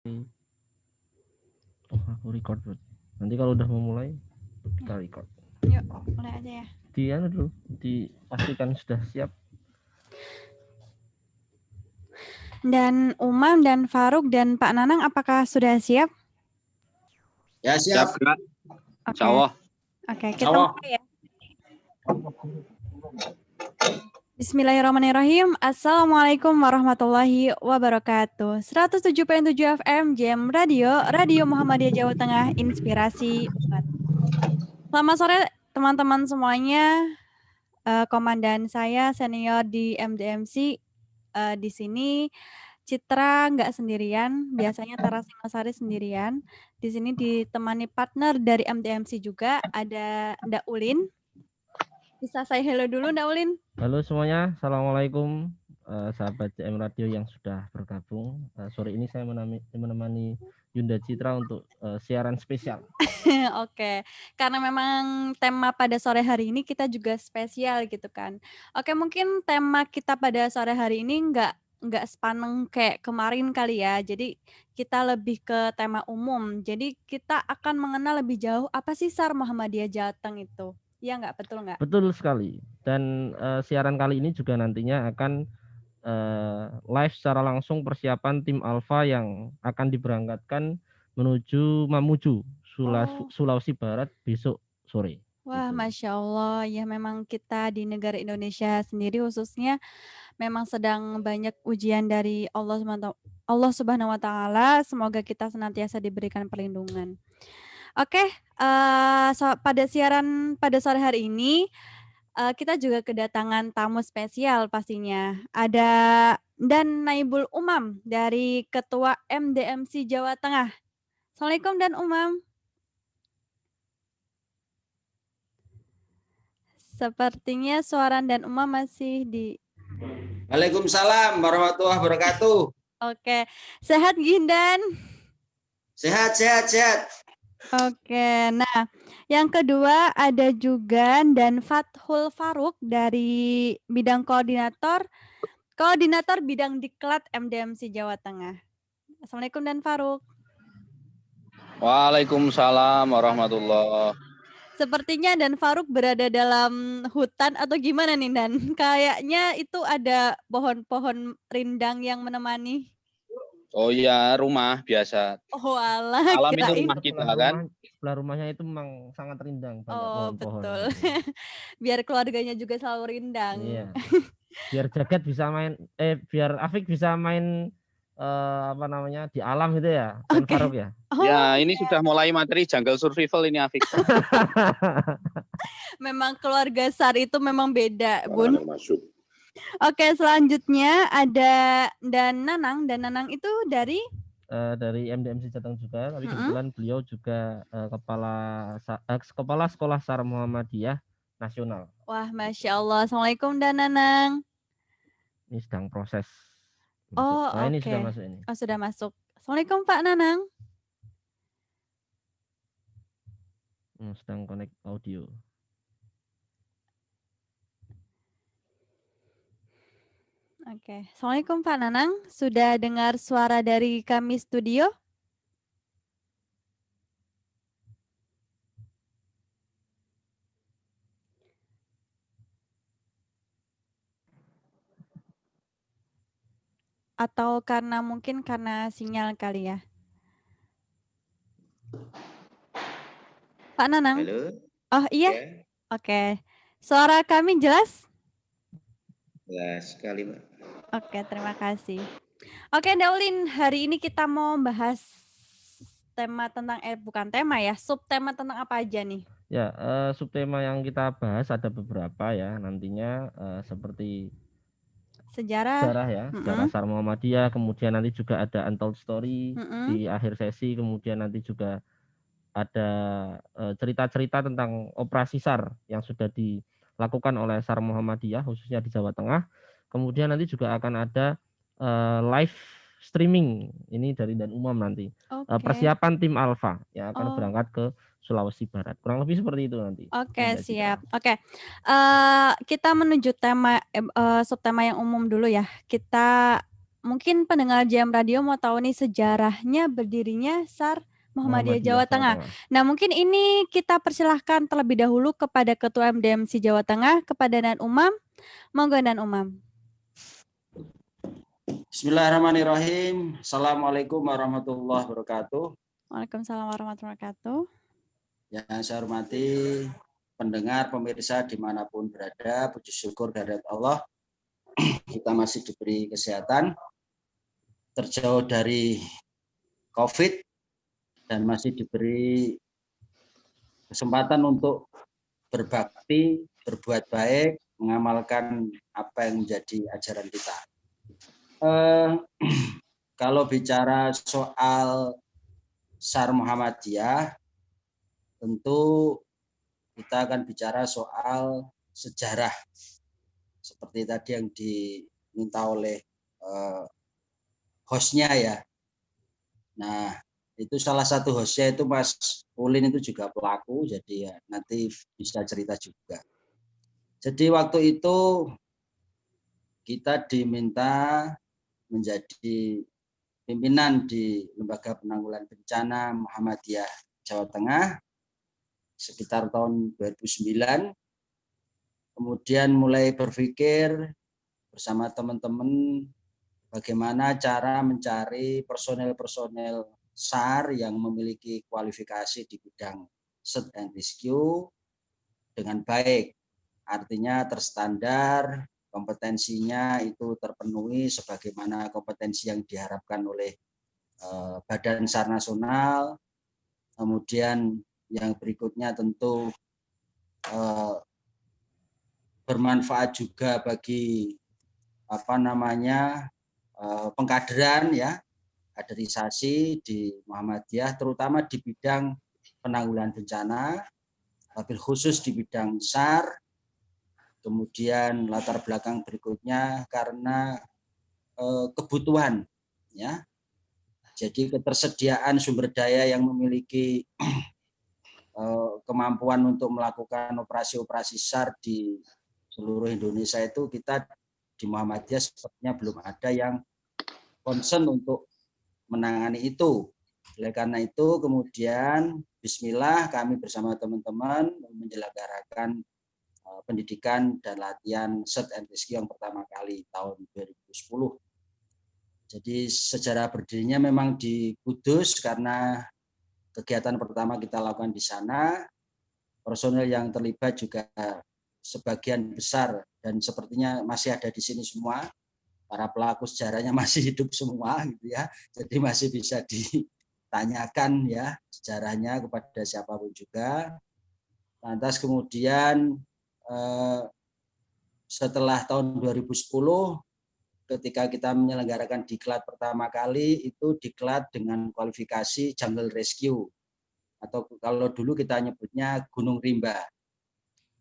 Oh, aku record bro. Nanti kalau udah mau mulai kita record. Yuk, mulai aja ya. Dulu, dipastikan sudah siap. Dan Umam dan Faruk dan Pak Nanang, apakah sudah siap? Ya siap. Oke. Oke, kita mulai ya. Bismillahirrahmanirrahim. Assalamualaikum warahmatullahi wabarakatuh. 107.7 FM JM Radio Muhammadiyah Jawa Tengah, Inspirasi Umat. Selamat sore teman-teman semuanya. Komandan saya senior di MDMC. Di sini Citra nggak sendirian, biasanya Tara Singasari sendirian. Di sini ditemani partner dari MDMC juga, ada Ndak Ulin. Bisa saya hello dulu Ndak Ulin? Halo semuanya, Assalamualaikum sahabat JM Radio yang sudah bergabung. Sore ini saya menemani Yunda Citra untuk siaran spesial. Oke, karena memang tema pada sore hari ini kita juga spesial gitu kan. Oke, mungkin tema kita pada sore hari ini nggak sepaneng kayak kemarin kali ya. Jadi kita lebih ke tema umum. Jadi kita akan mengenal lebih jauh apa sih SAR Muhammadiyah Jateng itu. Iya nggak? Betul nggak? Betul sekali. Dan siaran kali ini juga nantinya akan live secara langsung persiapan tim Alfa yang akan diberangkatkan menuju Mamuju, Sulawesi Barat besok sore. Wah, Masya Allah. Ya memang kita di negara Indonesia sendiri khususnya memang sedang banyak ujian dari Allah Subhanahu wa Ta'ala. Semoga kita senantiasa diberikan perlindungan. Oke, pada siaran pada sore hari ini kita juga kedatangan tamu spesial pastinya. Ada Dan Naibul Umam dari Ketua MDMC Jawa Tengah. Assalamualaikum Dan Umam. Sepertinya suara Dan Umam masih di... Waalaikumsalam warahmatullahi wabarakatuh. Oke, sehat Gindan? Sehat. Oke, nah yang kedua ada juga Dan Fathul Faruk dari bidang koordinator bidang Diklat MDMC Jawa Tengah. Assalamualaikum Dan Faruk. Waalaikumsalam warahmatullahi. Sepertinya Dan Faruk berada dalam hutan atau gimana nih Dan? Kayaknya itu ada pohon-pohon rindang yang menemani. Oh iya, rumah biasa. Oh alah, Alam itu kirain. rumah kita kan. Sebelah rumahnya itu memang sangat rindang, banyak Oh pohon-pohon. betul. Biar keluarganya juga selalu rindang. Iya. Biar Jagat bisa main, biar Afik bisa main di alam gitu ya, Dan Faruk ya. Ya, ini sudah mulai materi jungle survival ini Afik. Memang keluarga SAR itu memang beda, Bun. Oke, selanjutnya ada Dan Nanang. Dan Nanang itu dari MDMC Jateng juga, tapi kebetulan beliau juga kepala sekolah SAR Muhammadiyah Nasional. Wah, Masya Allah. Assalamualaikum Dan Nanang. Ini sedang proses. Oh, nah, ini oke. sudah masuk ini. Oh, sudah masuk. Assalamualaikum Pak Nanang. Sedang connect audio. Oke. Assalamualaikum Pak Nanang. Sudah dengar suara dari kami studio? Atau mungkin karena sinyal kali ya? Pak Nanang? Halo. Oh iya? Ya. Oke. Suara kami jelas? Jelas sekali, Mbak. Oke, terima kasih. Oke, Daulin, hari ini kita mau bahas tema tentang, bukan tema ya, subtema tentang apa aja nih? Ya, subtema yang kita bahas ada beberapa ya, nantinya seperti sejarah ya, sejarah SAR Muhammadiyah, kemudian nanti juga ada untold story di akhir sesi, kemudian nanti juga ada cerita-cerita tentang operasi SAR yang sudah dilakukan oleh SAR Muhammadiyah khususnya di Jawa Tengah. Kemudian nanti juga akan ada live streaming ini dari Dan Umam nanti. Persiapan tim Alfa yang akan berangkat ke Sulawesi Barat. Kurang lebih seperti itu nanti. Oke, siap. Oke. Kita menuju tema subtema yang umum dulu ya. Kita mungkin pendengar JM Radio mau tahu nih sejarahnya berdirinya SAR Muhammadiyah Jawa Tengah. Nah, mungkin ini kita persilahkan terlebih dahulu kepada Ketua MDMC Jawa Tengah, kepada Dan Umam. Monggo Dan Umam. Bismillahirrahmanirrahim. Assalamualaikum warahmatullahi wabarakatuh. Waalaikumsalam warahmatullahi wabarakatuh. Yang saya hormati pendengar, pemirsa dimanapun berada, puji syukur kehadirat Allah. Kita masih diberi kesehatan, terjauh dari COVID, dan masih diberi kesempatan untuk berbakti, berbuat baik, mengamalkan apa yang menjadi ajaran kita. Kalau bicara soal SAR Muhammadiyah, tentu kita akan bicara soal sejarah seperti tadi yang diminta oleh hostnya ya. Nah, itu salah satu hostnya itu Mas Ulin itu juga pelaku, jadi ya nanti bisa cerita juga. Jadi waktu itu kita diminta menjadi pimpinan di Lembaga Penanggulangan Bencana Muhammadiyah Jawa Tengah sekitar tahun 2009. Kemudian mulai berpikir bersama teman-teman bagaimana cara mencari personel-personel SAR yang memiliki kualifikasi di bidang search and rescue dengan baik. Artinya terstandar, kompetensinya itu terpenuhi sebagaimana kompetensi yang diharapkan oleh Badan SAR Nasional. Kemudian yang berikutnya tentu bermanfaat juga bagi pengkaderan ya, kaderisasi di Muhammadiyah, terutama di bidang penanggulangan bencana, wabil khusus di bidang SAR. Kemudian latar belakang berikutnya karena kebutuhan ya. Jadi ketersediaan sumber daya yang memiliki kemampuan untuk melakukan operasi-operasi SAR di seluruh Indonesia itu kita di Muhammadiyah sepertinya belum ada yang concern untuk menangani itu. Oleh karena itu kemudian bismillah kami bersama teman-teman menyelenggarakan pendidikan dan latihan search and rescue yang pertama kali tahun 2010. Jadi sejarah berdirinya memang di Kudus karena kegiatan pertama kita lakukan di sana. Personel yang terlibat juga sebagian besar dan sepertinya masih ada di sini semua. Para pelaku sejarahnya masih hidup semua gitu ya. Jadi masih bisa ditanyakan ya sejarahnya kepada siapapun juga. Lantas kemudian setelah tahun 2010 ketika kita menyelenggarakan diklat pertama kali itu diklat dengan kualifikasi jungle rescue atau kalau dulu kita nyebutnya Gunung Rimba.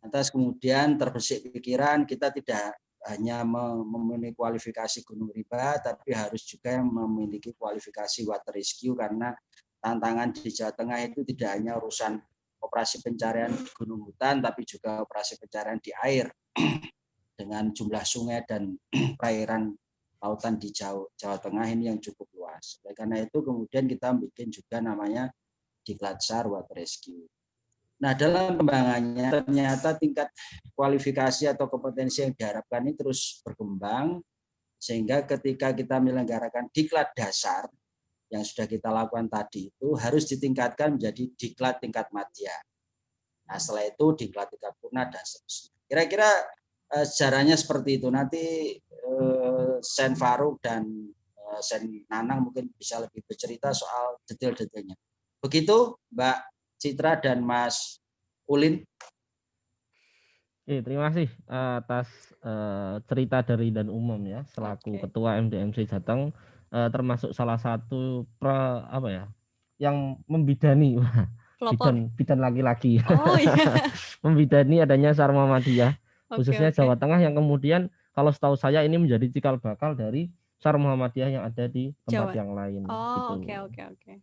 Lantas kemudian terbersih pikiran kita tidak hanya memiliki kualifikasi Gunung Rimba tapi harus juga memiliki kualifikasi water rescue karena tantangan di Jawa Tengah itu tidak hanya urusan operasi pencarian di gunung hutan tapi juga operasi pencarian di air dengan jumlah sungai dan perairan lautan di Jawa Tengah ini yang cukup luas. Oleh karena itu kemudian kita bikin juga namanya Diklat SAR Water Rescue. Nah dalam pengembangannya ternyata tingkat kualifikasi atau kompetensi yang diharapkan ini terus berkembang sehingga ketika kita menyelenggarakan diklat dasar yang sudah kita lakukan tadi itu harus ditingkatkan menjadi diklat tingkat madya. Nah setelah itu diklat tingkat purna dan seterusnya. Kira-kira sejarahnya seperti itu. Nanti Sen Faruk dan Sen Nanang mungkin bisa lebih bercerita soal detail-detailnya. Begitu Mbak Citra dan Mas Ulin. Terima kasih atas cerita dari Dan Umam ya selaku Ketua MDMC Jateng, termasuk salah satu yang membidani bidan laki-laki. Oh, iya. Membidani adanya SAR Muhammadiyah khususnya Jawa Tengah yang kemudian kalau setahu saya ini menjadi cikal bakal dari SAR Muhammadiyah yang ada di tempat yang lain. Oh, gitu. Oke.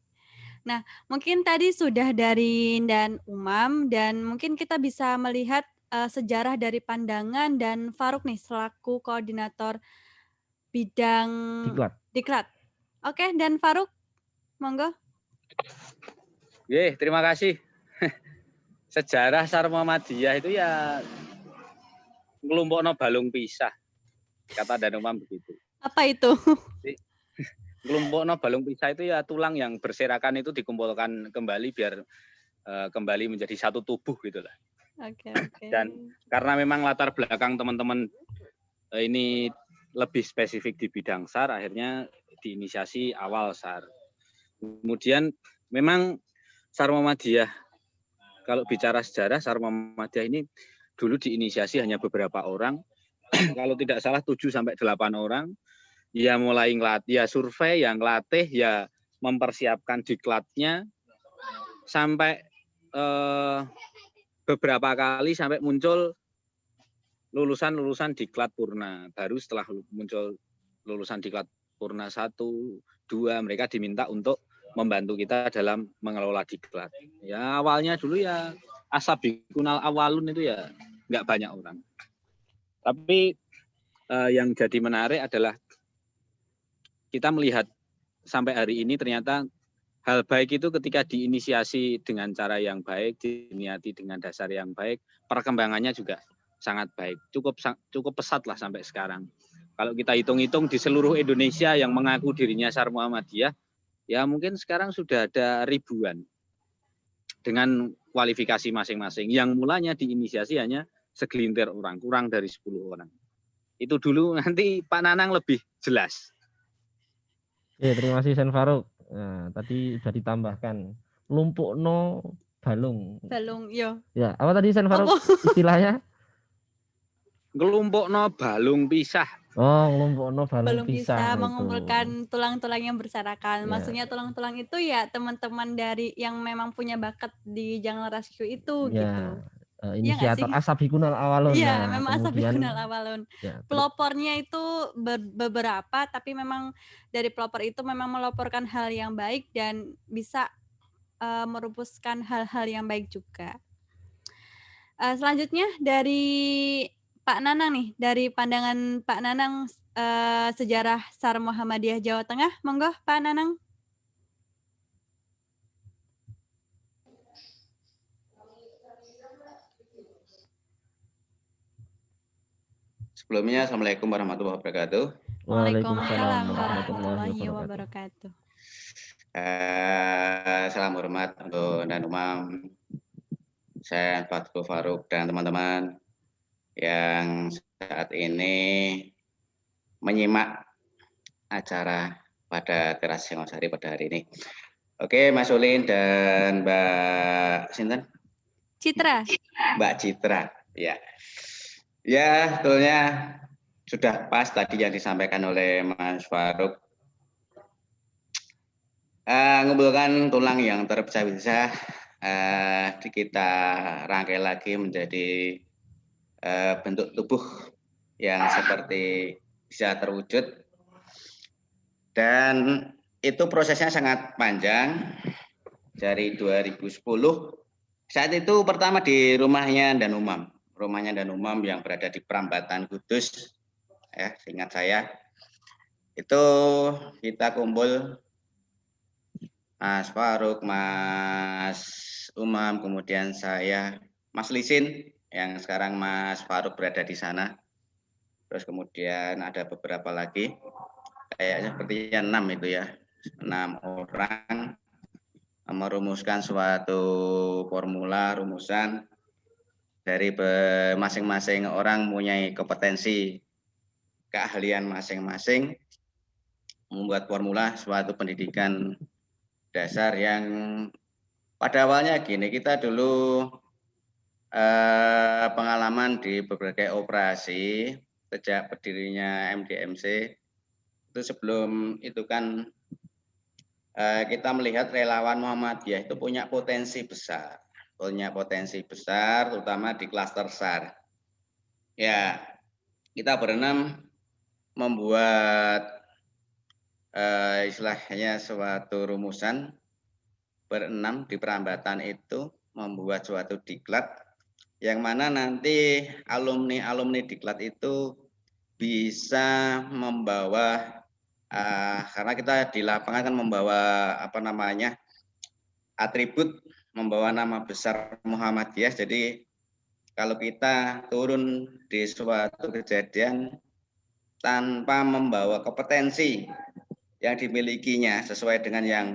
Nah, mungkin tadi sudah dari Dan Umam dan mungkin kita bisa melihat sejarah dari pandangan dan Faruk nih selaku koordinator bidang diklat. Oke, dan Faruk, monggo. Terima kasih. Sejarah Sar Muhammadiyah itu ya ngelumpukno balung pisah. Kata Dan Umam begitu. Apa itu? Ngelumpukno balung pisah itu ya tulang yang berserakan itu dikumpulkan kembali biar kembali menjadi satu tubuh gitu lah. Oke. Dan karena memang latar belakang teman-teman ini lebih spesifik di bidang SAR, akhirnya diinisiasi awal SAR. Kemudian memang SAR Muhammadiyah, kalau bicara sejarah SAR Muhammadiyah ini dulu diinisiasi hanya beberapa orang, kalau tidak salah 7-8 orang, ya mulai ya survei, yang latih, ya mempersiapkan diklatnya, sampai beberapa kali sampai muncul lulusan diklat purna. Baru setelah muncul lulusan diklat purna 1, 2, mereka diminta untuk membantu kita dalam mengelola diklat. Ya awalnya dulu ya asabikunal awalun itu ya nggak banyak orang. Tapi yang jadi menarik adalah kita melihat sampai hari ini ternyata hal baik itu ketika diinisiasi dengan cara yang baik, diniati dengan dasar yang baik, perkembangannya juga sangat baik. Cukup pesat lah sampai sekarang. Kalau kita hitung-hitung di seluruh Indonesia yang mengaku dirinya SAR Muhammadiyah, ya mungkin sekarang sudah ada ribuan dengan kualifikasi masing-masing. Yang mulanya diinisiasi hanya segelintir orang, kurang dari 10 orang. Itu dulu, nanti Pak Nanang lebih jelas. Terima kasih Sen Faruk. Nah, tadi sudah ditambahkan lumpukno balung. Yo. Ya, apa tadi Sen Faruk istilahnya? Ngelumpukno balung pisah. Oh, ngelumpukno balung pisah. Mengumpulkan tulang-tulang yang berserakan. Ya. Maksudnya tulang-tulang itu ya teman-teman dari yang memang punya bakat di Jungle Rescue itu gitu. Inisiator asabikunal awalun. Iya, memang asabikunal awalun. Ya, pelopornya itu beberapa, tapi memang dari pelopor itu memang melaporkan hal yang baik dan bisa merumuskan hal-hal yang baik juga. Selanjutnya dari Pak Nanang nih, dari pandangan Pak Nanang sejarah SAR Muhammadiyah Jawa Tengah, monggo Pak Nanang. Sebelumnya, Assalamualaikum warahmatullahi wabarakatuh. Waalaikumsalam warahmatullahi wabarakatuh. Salam hormat untuk Dan Umam, saya Fathul Faruk dan teman-teman yang saat ini menyimak acara pada Teras Singosari pada hari ini. Oke, Mas Ulin dan Mbak Sinten? Citra. Mbak Citra, ya. Ya, sebetulnya sudah pas tadi yang disampaikan oleh Mas Faruk. Mengumpulkan tulang yang terpisah-pisah, kita rangkai lagi menjadi bentuk tubuh yang seperti bisa terwujud. Dan itu prosesnya sangat panjang, dari 2010. Saat itu pertama di rumahnya Dan Umam. Rumahnya Dan Umam yang berada di Prambatan Kudus, ya, seingat saya. Itu kita kumpul Mas Faruk, Mas Umam, kemudian saya, Mas Lisin, yang sekarang Mas Faruk berada di sana. Terus kemudian ada beberapa lagi, kayaknya sepertinya 6 itu ya, 6 orang merumuskan suatu formula rumusan dari masing-masing orang mempunyai kompetensi, keahlian masing-masing, membuat formula suatu pendidikan dasar yang pada awalnya gini, kita dulu pengalaman di berbagai operasi sejak berdirinya MDMC, itu sebelum itu kan kita melihat relawan Muhammadiyah itu punya potensi besar, terutama di klaster SAR. Ya, kita berenam membuat istilahnya suatu rumusan, berenam di Prambatan itu membuat suatu diklat yang mana nanti alumni diklat itu bisa membawa karena kita di lapangan kan membawa atribut, membawa nama besar Muhammadiyah. Jadi kalau kita turun di suatu kejadian tanpa membawa kompetensi yang dimilikinya sesuai dengan yang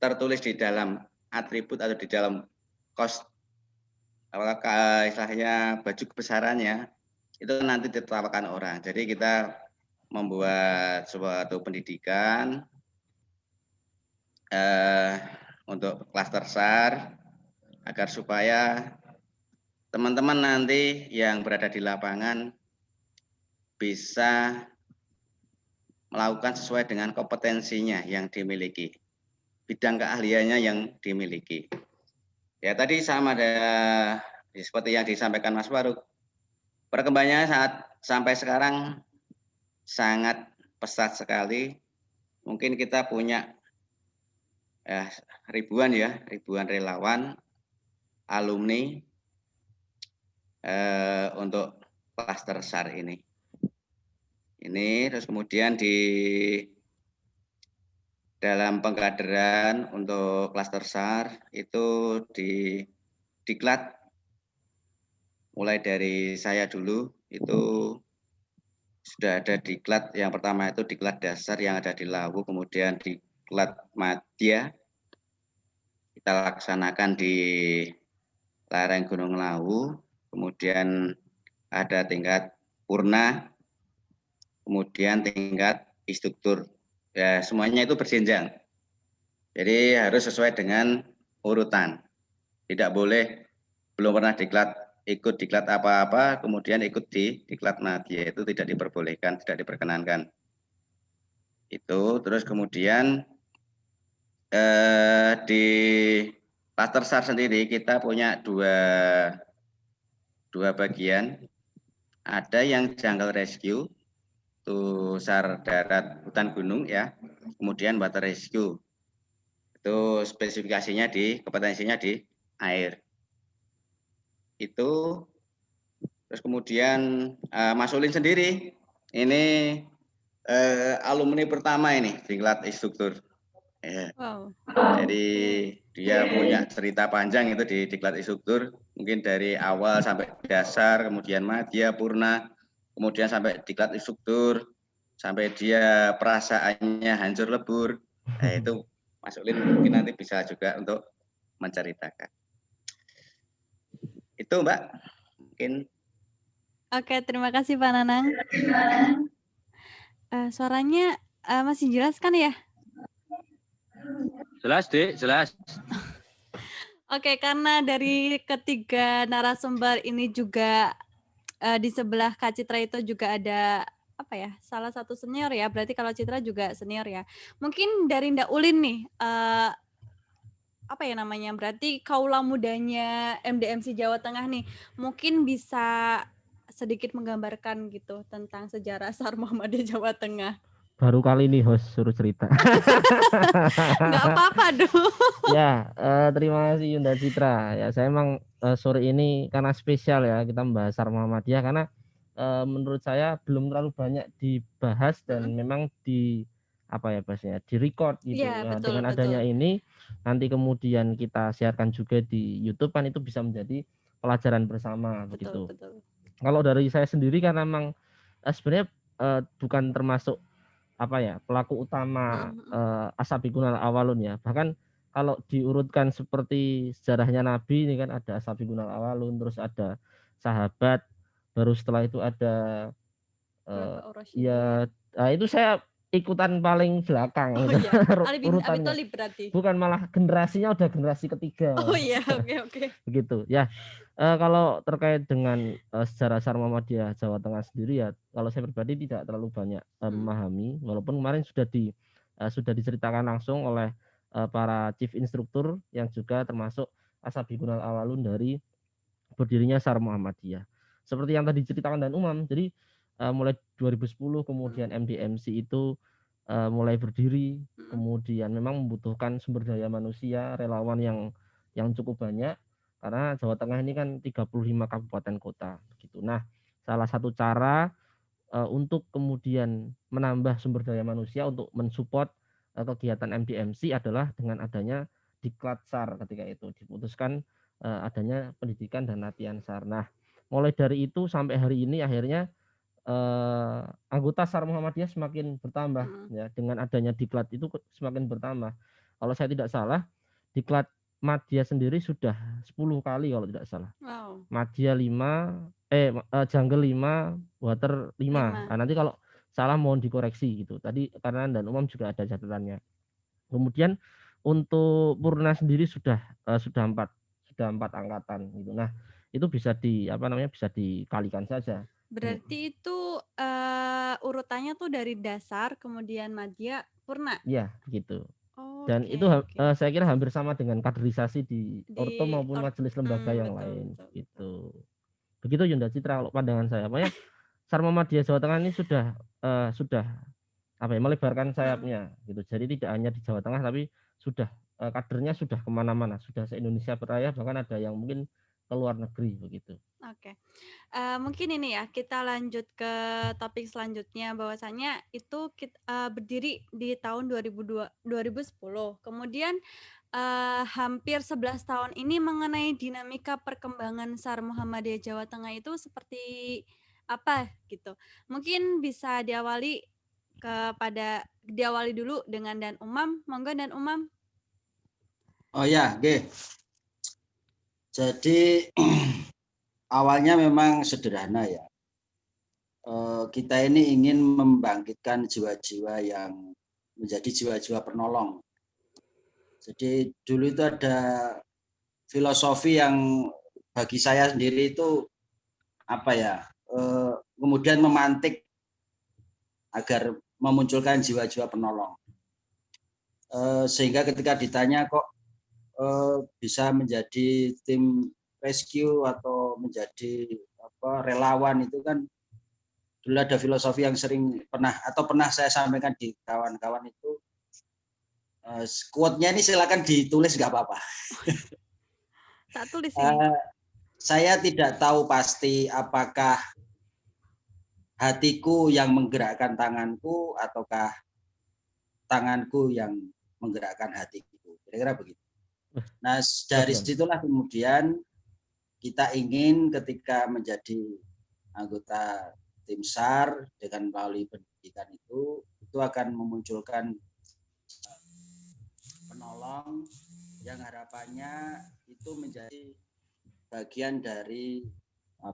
tertulis di dalam atribut atau di dalam istilahnya baju kebesarannya, itu nanti ditertawakan orang. Jadi kita membuat suatu pendidikan untuk klaster SAR agar supaya teman-teman nanti yang berada di lapangan bisa melakukan sesuai dengan kompetensinya yang dimiliki, bidang keahliannya yang dimiliki. Ya tadi sama ada seperti yang disampaikan Mas Faruk, perkembangannya sampai sekarang sangat pesat sekali. Mungkin kita punya ribuan relawan, alumni untuk klaster SAR ini. Terus kemudian di dalam pengkaderan untuk klaster SAR itu di diklat, mulai dari saya dulu itu sudah ada diklat. Yang pertama itu diklat dasar yang ada di Lawu, kemudian diklat madya kita laksanakan di lereng Gunung Lawu, kemudian ada tingkat purna, kemudian tingkat instruktur. Ya, semuanya itu berjenjang. Jadi harus sesuai dengan urutan. Tidak boleh belum pernah ikut diklat apa-apa, kemudian ikut di diklat madya, itu tidak diperbolehkan, tidak diperkenankan. Itu terus kemudian di klaster SAR sendiri kita punya dua bagian. Ada yang jungle rescue, itu SAR darat hutan gunung ya, kemudian water rescue, itu spesifikasinya kompetensinya di air. Itu terus kemudian Mas Ulin sendiri ini alumni pertama ini diklat instruktur. Ya. Wow. Jadi dia punya cerita panjang itu di diklat instruktur, mungkin dari awal sampai dasar, kemudian madya, purna, kemudian sampai diklat instruktur, sampai dia perasaannya hancur lebur. Nah, itu Mas Ulin mungkin nanti bisa juga untuk menceritakan. Itu Mbak, mungkin. Oke, terima kasih Pak Nanang. Suaranya masih jelas kan ya? Jelas, Dek, jelas. Oke, karena dari ketiga narasumber ini juga di sebelah Kak Citra itu juga ada salah satu senior ya, berarti kalau Citra juga senior ya. Mungkin dari Ndak Ulin nih, berarti kaula mudanya MDMC Jawa Tengah nih, mungkin bisa sedikit menggambarkan gitu tentang sejarah SAR Muhammadiyah Jawa Tengah. Baru kali ini host suruh cerita. Nggak apa-apa dong. Ya, terima kasih Yunda Citra. Ya, saya emang sore ini karena spesial ya, kita membahas SAR Muhammadiyah karena menurut saya belum terlalu banyak dibahas dan memang di record gitu. Ya, Nah, betul, dengan adanya ini nanti kemudian kita siarkan juga di YouTube kan itu bisa menjadi pelajaran bersama begitu. Betul. Kalau dari saya sendiri kan memang sebenarnya bukan termasuk pelaku utama As-Sabiqunal Awalun ya. Bahkan kalau diurutkan seperti sejarahnya Nabi ini kan ada As-Sabiqunal Awalun, terus ada sahabat, baru setelah itu ada itu saya ikutan paling belakang gitu. Iya. Urutannya. berarti. Bukan, malah generasinya udah generasi ketiga. Oh iya, oke. Begitu ya. Kalau terkait dengan sejarah SAR Muhammadiyah Jawa Tengah sendiri ya, kalau saya pribadi tidak terlalu banyak memahami, walaupun kemarin sudah diceritakan langsung oleh para chief instruktur yang juga termasuk As-Sabiqunal Awalun dari berdirinya SAR Muhammadiyah. Seperti yang tadi diceritakan dan Umam, jadi mulai 2010 kemudian MDMC itu mulai berdiri, kemudian memang membutuhkan sumber daya manusia, relawan yang cukup banyak. Karena Jawa Tengah ini kan 35 kabupaten kota begitu. Nah, salah satu cara untuk kemudian menambah sumber daya manusia untuk mensupport kegiatan MDMC adalah dengan adanya Diklat SAR. Ketika itu diputuskan adanya pendidikan dan latihan SAR. Nah, mulai dari itu sampai hari ini akhirnya anggota SAR Muhammadiyah semakin bertambah ya, dengan adanya Diklat itu semakin bertambah. Kalau saya tidak salah, Diklat Madya sendiri sudah 10 kali kalau tidak salah. Wow. Madya 5, Jungle 5, Water 5. Nah, nanti kalau salah mohon dikoreksi gitu. Tadi karena dan umum juga ada catatannya. Kemudian untuk Purna sendiri sudah 4 angkatan gitu. Nah, itu bisa bisa dikalikan saja. Berarti itu urutannya tuh dari dasar, kemudian Madya, Purna. Iya, begitu. Oh, Dan itu saya kira hampir sama dengan kaderisasi di Orto maupun majelis lembaga yang lain gitu. Begitu Yunda Citra kalau pandangan saya. Makanya SAR Muhammadiyah Jawa Tengah ini sudah melebarkan sayapnya gitu. Jadi tidak hanya di Jawa Tengah tapi sudah kadernya sudah kemana-mana, sudah se-Indonesia Raya, bahkan ada yang mungkin ke luar negeri begitu. Oke. Mungkin ini ya, kita lanjut ke topik selanjutnya, bahwasanya itu berdiri di tahun 2010. Kemudian hampir 11 tahun ini mengenai dinamika perkembangan SAR Muhammadiyah Jawa Tengah itu seperti apa gitu. Mungkin bisa diawali dulu dengan Dan Umam. Monggo Dan Umam. Oh ya, oke. Jadi awalnya memang sederhana ya. Kita ini ingin membangkitkan jiwa-jiwa yang menjadi jiwa-jiwa penolong. Jadi dulu itu ada filosofi yang bagi saya sendiri itu kemudian memantik agar memunculkan jiwa-jiwa penolong. Sehingga ketika ditanya kok bisa menjadi tim rescue atau menjadi relawan, itu kan dulu ada filosofi yang pernah saya sampaikan di kawan-kawan itu. Quote-nya ini silakan ditulis, nggak apa-apa. Tak tulis ini. Saya tidak tahu pasti apakah hatiku yang menggerakkan tanganku ataukah tanganku yang menggerakkan hatiku. Kira-kira begitu. Nah, dari situlah kemudian kita ingin ketika menjadi anggota tim SAR dengan melalui pendidikan itu akan memunculkan penolong yang harapannya itu menjadi bagian dari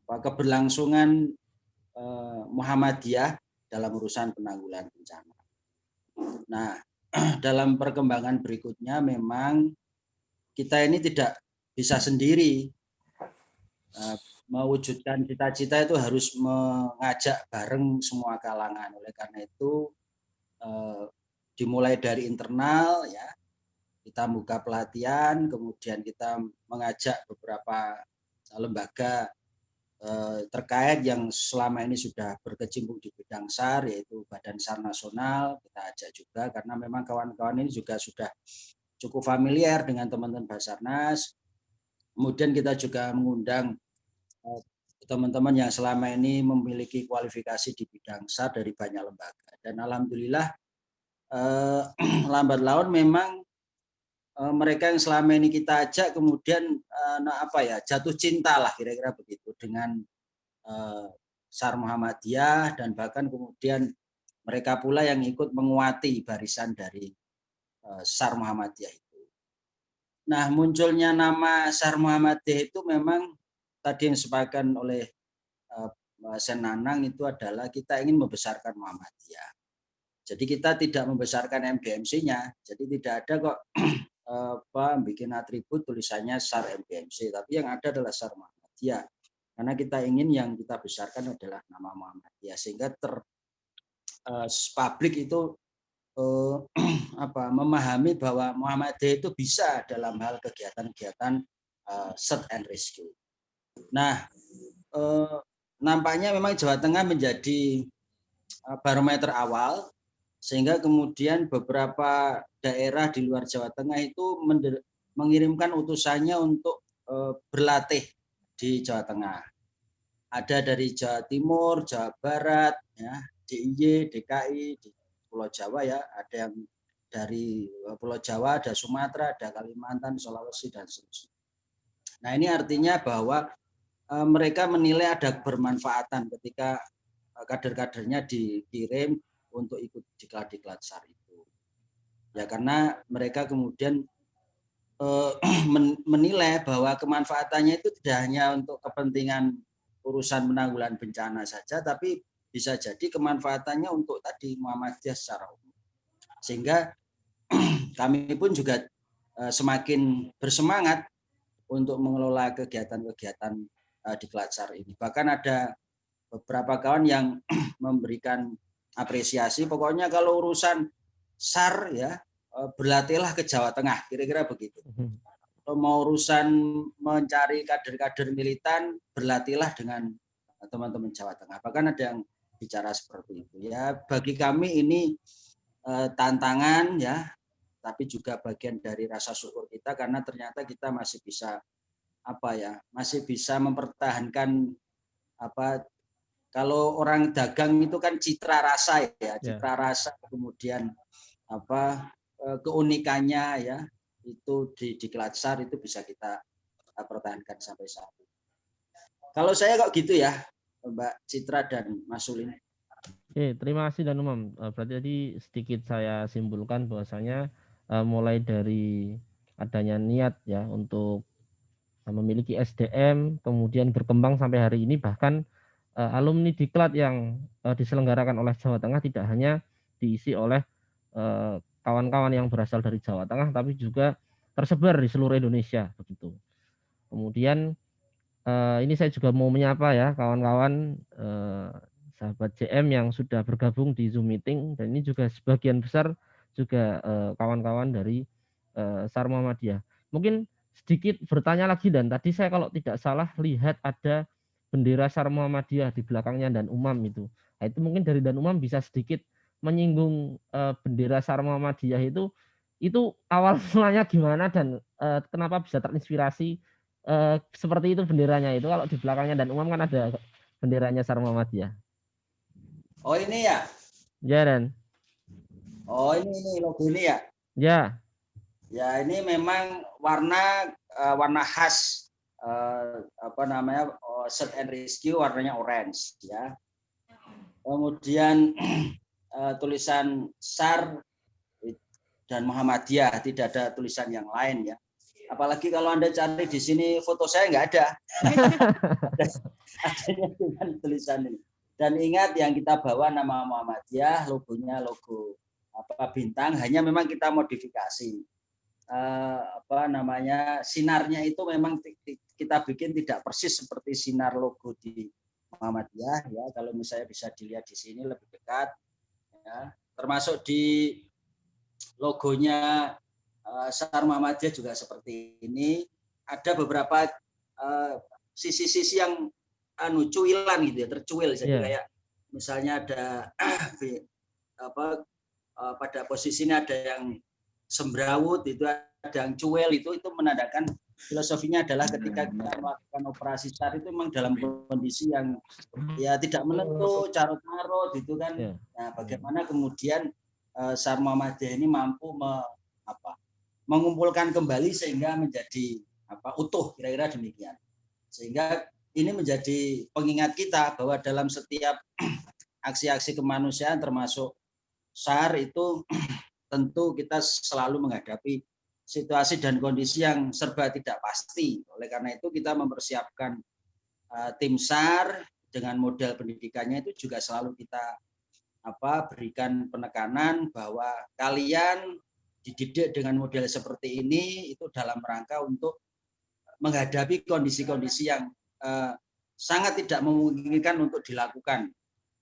keberlangsungan Muhammadiyah dalam urusan penanggulangan bencana. Nah, dalam perkembangan berikutnya memang kita ini tidak bisa sendiri. Mewujudkan cita-cita itu harus mengajak bareng semua kalangan. Oleh karena itu dimulai dari internal ya, kita buka pelatihan, kemudian kita mengajak beberapa lembaga terkait yang selama ini sudah berkecimpung di bidang SAR, yaitu Badan SAR Nasional, kita ajak juga karena memang kawan-kawan ini juga sudah cukup familiar dengan teman-teman Basarnas. Kemudian kita juga mengundang teman-teman yang selama ini memiliki kualifikasi di bidang SAR dari banyak lembaga. Dan alhamdulillah lambat laun memang mereka yang selama ini kita ajak kemudian jatuh cinta lah kira-kira begitu dengan SAR Muhammadiyah, dan bahkan kemudian mereka pula yang ikut menguati barisan dari SAR Muhammadiyah itu. Nah, munculnya nama SAR Muhammadiyah itu memang tadi yang disepakati oleh Sen Nanang itu adalah kita ingin membesarkan Muhammadiyah. Jadi kita tidak membesarkan MDMC-nya. Jadi tidak ada kok bikin atribut tulisannya SAR MDMC, tapi yang ada adalah SAR Muhammadiyah. Karena kita ingin yang kita besarkan adalah nama Muhammadiyah, sehingga publik itu memahami bahwa Muhammadiyah itu bisa dalam hal kegiatan-kegiatan search and rescue. Nah, nampaknya memang Jawa Tengah menjadi barometer awal, sehingga kemudian beberapa daerah di luar Jawa Tengah itu mengirimkan utusannya untuk berlatih di Jawa Tengah. ada dari Jawa Timur, Jawa Barat, ya, DIY, DKI, di Pulau Jawa ya, ada yang dari Pulau Jawa, ada Sumatera, ada Kalimantan, Sulawesi, dan seterusnya. Nah, ini artinya bahwa mereka menilai ada bermanfaatan ketika kader-kadernya dikirim untuk ikut diklat-diklat SAR itu. Ya, karena mereka kemudian menilai bahwa kemanfaatannya itu tidak hanya untuk kepentingan urusan penanggulangan bencana saja, tapi bisa jadi kemanfaatannya untuk tadi Muhammadiyah secara umum. Sehingga kami pun juga semakin bersemangat untuk mengelola kegiatan-kegiatan diklat SAR ini. Bahkan ada beberapa kawan yang memberikan apresiasi, pokoknya kalau urusan SAR ya berlatihlah ke Jawa Tengah, kira-kira begitu. Kalau mau urusan mencari kader-kader militan, berlatihlah dengan teman-teman Jawa Tengah. Bahkan ada yang bicara seperti itu. Ya, bagi kami ini tantangan ya, tapi juga bagian dari rasa syukur kita karena ternyata kita masih bisa masih bisa mempertahankan kalau orang dagang itu kan citra rasa ya, citra rasa, kemudian keunikannya ya, itu di diklat SAR itu bisa kita pertahankan sampai saat ini. Kalau saya kok gitu ya, Mbak Citra dan Mas Sulin. Oke, terima kasih Dan Umam. Berarti tadi sedikit saya simpulkan bahwasanya mulai dari adanya niat ya untuk memiliki SDM, kemudian berkembang sampai hari ini, bahkan alumni diklat yang diselenggarakan oleh Jawa Tengah tidak hanya diisi oleh kawan-kawan yang berasal dari Jawa Tengah, tapi juga tersebar di seluruh Indonesia begitu. Kemudian ini saya juga mau menyapa ya kawan-kawan sahabat JM yang sudah bergabung di Zoom meeting, dan ini juga sebagian besar juga kawan-kawan dari SAR Muhammadiyah. Mungkin sedikit bertanya lagi, dan tadi saya kalau tidak salah lihat ada bendera SAR Muhammadiyah di belakangnya Dan Umam itu. Nah, itu mungkin dari Dan Umam bisa sedikit menyinggung bendera SAR Muhammadiyah itu awal mulanya gimana dan kenapa bisa terinspirasi seperti itu benderanya itu. Kalau di belakangnya Dan Umam kan ada benderanya SAR Muhammadiyah. Oh ini ya? Ya Dan. Oh ini logo ini ya? Ya. Ya ini memang warna khas search and rescue, warnanya orange ya. Kemudian tulisan SAR dan Muhammadiyah, tidak ada tulisan yang lain ya. Apalagi kalau Anda cari di sini foto saya nggak ada. Adanya cuma tulisan ini. Dan ingat yang kita bawa nama Muhammadiyah, logonya logo bintang, hanya memang kita modifikasi. Sinarnya itu memang kita bikin tidak persis seperti sinar logo di Muhammadiyah ya. Kalau misalnya bisa dilihat di sini lebih dekat ya. Termasuk di logonya SAR Muhammadiyah juga seperti ini. Ada beberapa sisi-sisi yang cuilan gitu ya, tercuil. Jadi kayak misalnya ada pada posisi ini ada yang sembrawut, itu ada yang cuil, itu menandakan filosofinya adalah ketika kita melakukan operasi SAR itu memang dalam kondisi yang ya tidak menentu, carut-marut gitu kan. Nah, bagaimana kemudian SAR Muhammadiyah ini mampu mengumpulkan kembali sehingga menjadi utuh, kira-kira demikian. Sehingga ini menjadi pengingat kita bahwa dalam setiap aksi-aksi kemanusiaan termasuk SAR itu tentu kita selalu menghadapi situasi dan kondisi yang serba tidak pasti. Oleh karena itu kita mempersiapkan tim SAR dengan model pendidikannya itu juga selalu kita berikan penekanan bahwa kalian dididik dengan model seperti ini itu dalam rangka untuk menghadapi kondisi-kondisi yang sangat tidak memungkinkan untuk dilakukan.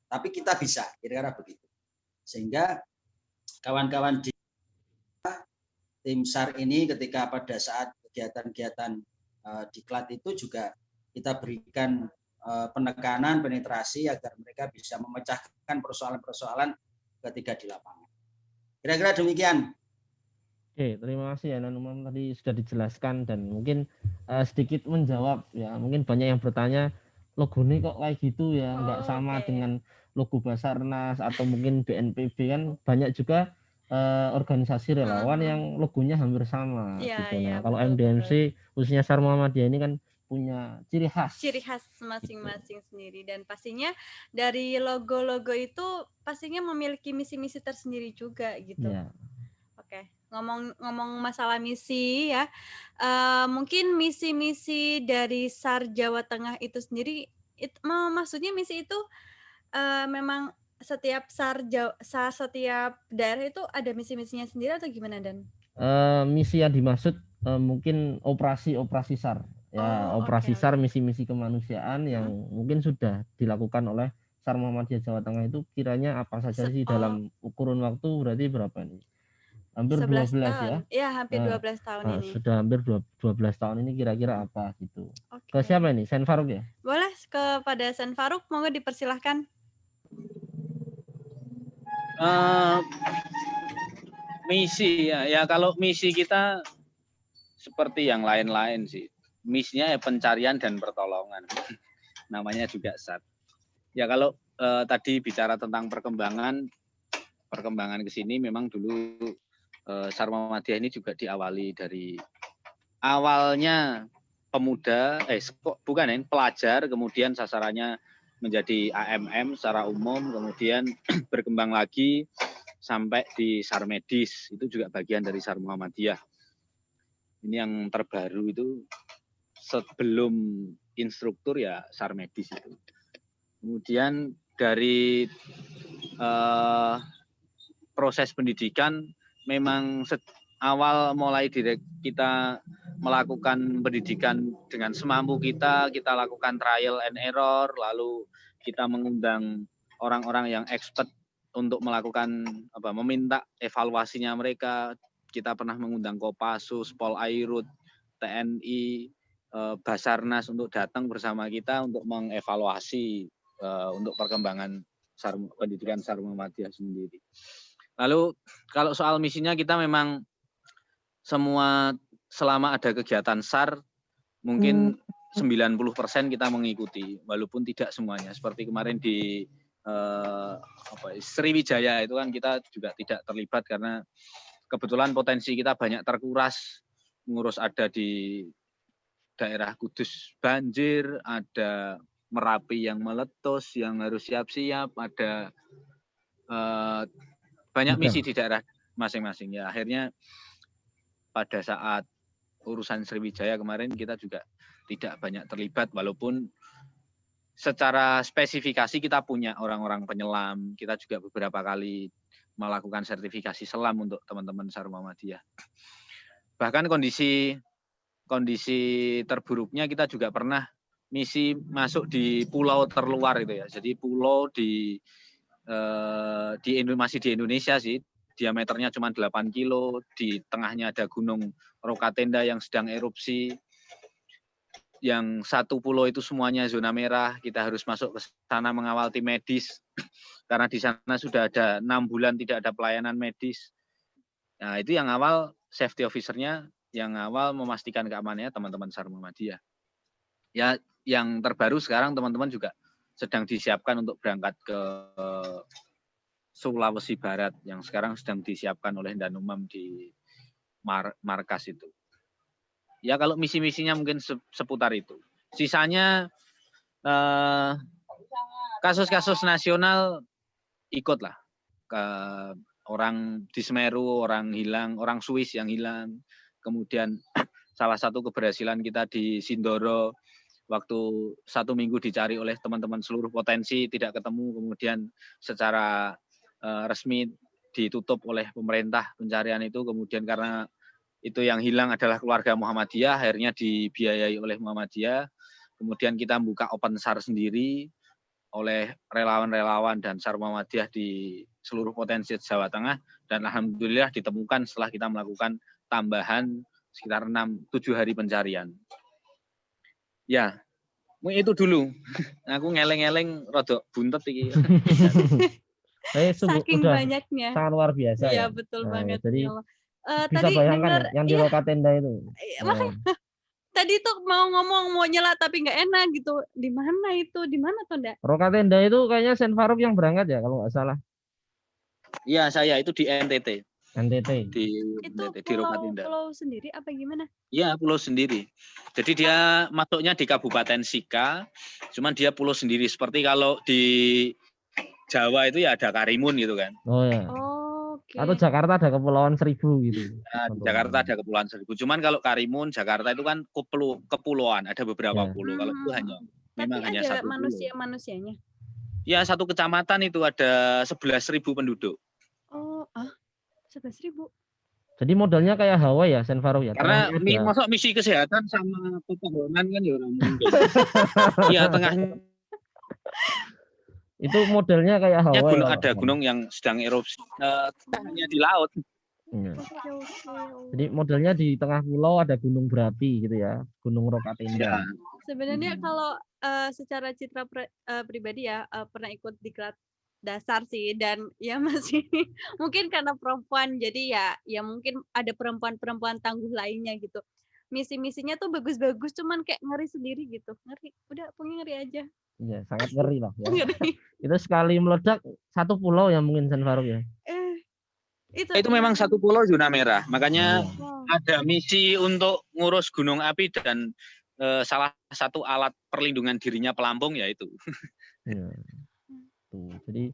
Tapi kita bisa, kira-kira begitu. Sehingga kawan-kawan di tim SAR ini ketika pada saat kegiatan-kegiatan diklat itu juga kita berikan penekanan, penetrasi agar mereka bisa memecahkan persoalan-persoalan ketika di lapangan. Kira-kira demikian. Oke, terima kasih ya Dan Umam, tadi sudah dijelaskan dan mungkin sedikit menjawab ya. Mungkin banyak yang bertanya logonya kok kayak gitu ya, nggak Oh, sama oke. dengan logo Basarnas atau mungkin BNPB kan banyak juga organisasi relawan yang logonya hampir sama Iya, gitu. iya, Nah, kalau betul, betul. MDMC khususnya Sar Muhammadiyah ini kan punya ciri khas Ciri khas gitu. masing-masing sendiri dan pastinya dari logo-logo itu pastinya memiliki misi-misi tersendiri juga gitu. Ya. Oke, ngomong masalah misi ya, mungkin misi-misi dari SAR Jawa Tengah itu sendiri, maksudnya misi itu memang setiap setiap daerah itu ada misi-misinya sendiri atau gimana, Dan? Misi yang dimaksud mungkin operasi SAR. Ya, Oh, oke, operasi SAR, oke. misi-misi kemanusiaan yang mungkin sudah dilakukan oleh SAR Muhammadiyah Jawa Tengah itu kiranya apa saja sih dalam kurun waktu berarti berapa nih? Hampir 11 12 tahun. ya. Ya, hampir 12 tahun ini. Sudah hampir 12 tahun ini kira-kira apa gitu. Ke Oke. siapa ini? Sen Faruk ya? Boleh kepada Sen Faruk, monggo dipersilahkan. Misi ya kalau misi kita seperti yang lain-lain sih. Misinya ya pencarian dan pertolongan. Namanya juga SAR. Ya kalau tadi bicara tentang perkembangan ke sini memang dulu SAR Muhammadiyah ini juga diawali dari awalnya pemuda, pelajar, kemudian sasarannya menjadi AMM secara umum, kemudian berkembang lagi sampai di SAR Medis, itu juga bagian dari SAR Muhammadiyah. Ini yang terbaru itu sebelum instruktur ya SAR Medis itu. Kemudian dari proses pendidikan memang awal mulai kita melakukan pendidikan dengan semampu kita lakukan trial and error, lalu kita mengundang orang-orang yang expert untuk melakukan meminta evaluasinya mereka. Kita pernah mengundang Kopassus, Polairut, TNI, Basarnas untuk datang bersama kita untuk mengevaluasi untuk perkembangan pendidikan SAR Muhammadiyah sendiri. Lalu kalau soal misinya kita memang semua selama ada kegiatan SAR mungkin 90% kita mengikuti walaupun tidak semuanya. Seperti kemarin di Sriwijaya itu kan kita juga tidak terlibat karena kebetulan potensi kita banyak terkuras, ngurus ada di daerah Kudus banjir, ada Merapi yang meletus yang harus siap-siap, ada banyak misi di daerah masing-masing ya. Akhirnya pada saat urusan Sriwijaya kemarin kita juga tidak banyak terlibat walaupun secara spesifikasi kita punya orang-orang penyelam, kita juga beberapa kali melakukan sertifikasi selam untuk teman-teman SAR Muhammadiyah. Bahkan kondisi terburuknya kita juga pernah misi masuk di pulau terluar itu ya. Jadi pulau masih di Indonesia sih, diameternya cuma 8 kilo, di tengahnya ada gunung Rokatenda yang sedang erupsi. Yang satu pulau itu semuanya zona merah, kita harus masuk ke sana mengawal tim medis karena di sana sudah ada 6 bulan tidak ada pelayanan medis. Nah, itu yang awal safety officer-nya yang awal memastikan keamanannya teman-teman SAR Muhammadiyah. Ya, yang terbaru sekarang teman-teman juga sedang disiapkan untuk berangkat ke Sulawesi Barat yang sekarang sedang disiapkan oleh Danumam di markas itu. Ya kalau misi-misinya mungkin seputar itu. Sisanya kasus-kasus nasional ikutlah. Orang di Semeru, orang hilang, orang Swiss yang hilang. Kemudian salah satu keberhasilan kita di Sindoro, waktu 1 minggu dicari oleh teman-teman seluruh potensi, tidak ketemu, kemudian secara resmi ditutup oleh pemerintah pencarian itu, kemudian karena itu yang hilang adalah keluarga Muhammadiyah, akhirnya dibiayai oleh Muhammadiyah. Kemudian kita buka open SAR sendiri oleh relawan-relawan dan SAR Muhammadiyah di seluruh potensi Jawa Tengah, dan alhamdulillah ditemukan setelah kita melakukan tambahan sekitar 6-7 hari pencarian. Ya, itu dulu. Aku ngeleng-ngeleng rada buntet iki. Saking banyaknya. Sangat luar biasa ya. Ya, betul banget. Jadi ya bisa tadi bayangkan dengar, ya, yang di Rokatenda itu. Makanya tadi tuh mau ngomong mau nyela tapi nggak enak gitu. Di mana itu? Di mana tuh, Ndak? Rokatenda itu kayaknya Sen Farouk yang berangkat ya kalau nggak salah. Iya, saya itu di NTT. NTT. Di Itu NTT, di Rokatenda. pulau sendiri apa gimana? Iya, pulau sendiri. Jadi dia masuknya di Kabupaten Sika, cuman dia pulau sendiri. Seperti kalau di Jawa itu ya ada Karimun gitu kan. Oh ya. Oke. Atau Jakarta ada Kepulauan Seribu gitu. Nah, di Jakarta ada Kepulauan Seribu. Cuman kalau Karimun, Jakarta itu kan kepulauan, ada beberapa Ya. pulau. Kalau itu hanya memang Tapi hanya ada satu pulau. manusia-manusianya. Ya, satu kecamatan itu ada 11.000 penduduk. Oh, 11.000. Jadi modelnya kayak Hawaii ya, Sen Farouk ya. Karena Tengahnya ada. masuk misi kesehatan sama pepohonan kan ya orang mungkin. Iya, tengahnya Itu modelnya kayak Hawaii. gunung, kalau ada nggak gunung yang sedang erupsi. Hanya di laut. salah. Iya. Oke. Jadi modelnya di tengah pulau ada gunung berapi gitu ya, Gunung Rokatenda. Ya. Sebenarnya kalau secara citra pribadi ya pernah ikut diklat dasar sih dan ya masih mungkin karena perempuan jadi ya mungkin ada perempuan-perempuan tangguh lainnya gitu. Misi-misinya tuh bagus-bagus cuman kayak ngeri sendiri gitu. Ngeri. Udah pokoknya ngeri aja. Iya, sangat ngeri lah ya. Ngeri. Itu sekali meledak satu pulau ya mungkin Sen Farouk ya. Itu memang satu pulau zona merah. Makanya Wow. ada misi untuk ngurus gunung api dan salah satu alat perlindungan dirinya pelampung yaitu. Iya. Tuh, jadi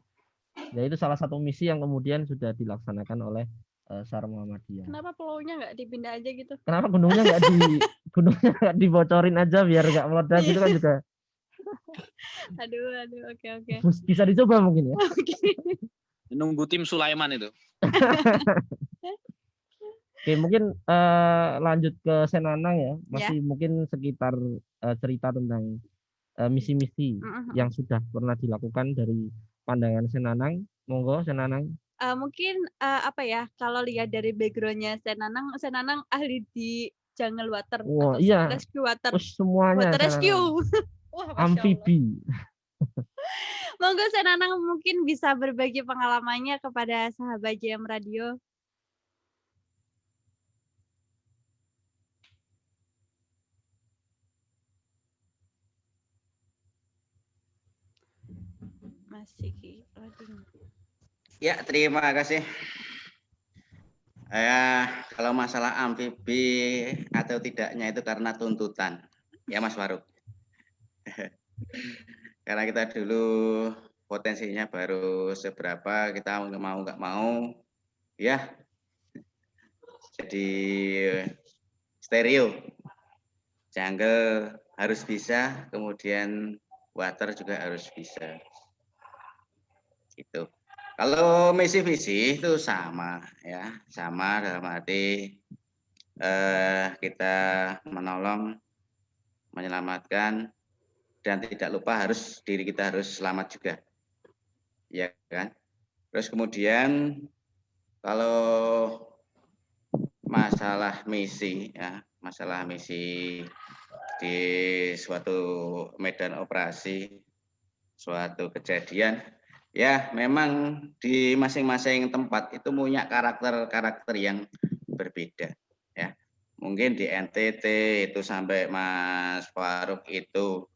ya itu salah satu misi yang kemudian sudah dilaksanakan oleh SAR Muhammadiyah. Kenapa pulaunya nggak dipindah aja gitu? Kenapa gunungnya nggak dibocorin aja biar nggak meledak gitu kan juga Aduh, oke. bisa dicoba mungkin ya. Oke. Nunggu tim Sulaiman itu. Oke, mungkin lanjut ke Senanang ya. Masih mungkin sekitar cerita tentang misi-misi yang sudah pernah dilakukan dari pandangan Senanang. Monggo Senanang. Mungkin apa ya kalau lihat dari backgroundnya Senanang ahli di jungle water Wah, atau iya. rescue water. Semuanya Water rescue. Wah, Masya Allah. amfibi. Monggo Senanang mungkin bisa berbagi pengalamannya kepada sahabat JM Radio. Masih loading. Ya, terima kasih. Kalau masalah amfibi atau tidaknya itu karena tuntutan, ya Mas Farouk. Karena kita dulu potensinya baru seberapa, kita mau nggak mau, ya jadi stereo. Jungle harus bisa, kemudian water juga harus bisa. Gitu. Kalau misi visi itu sama ya, sama dalam arti kita menolong, menyelamatkan, dan tidak lupa diri kita harus selamat juga, ya kan. Terus kemudian kalau masalah misi ya, masalah misi di suatu medan operasi, suatu kejadian. Ya, memang di masing-masing tempat itu punya karakter yang berbeda. Ya, mungkin di NTT itu sampai Mas Farouk itu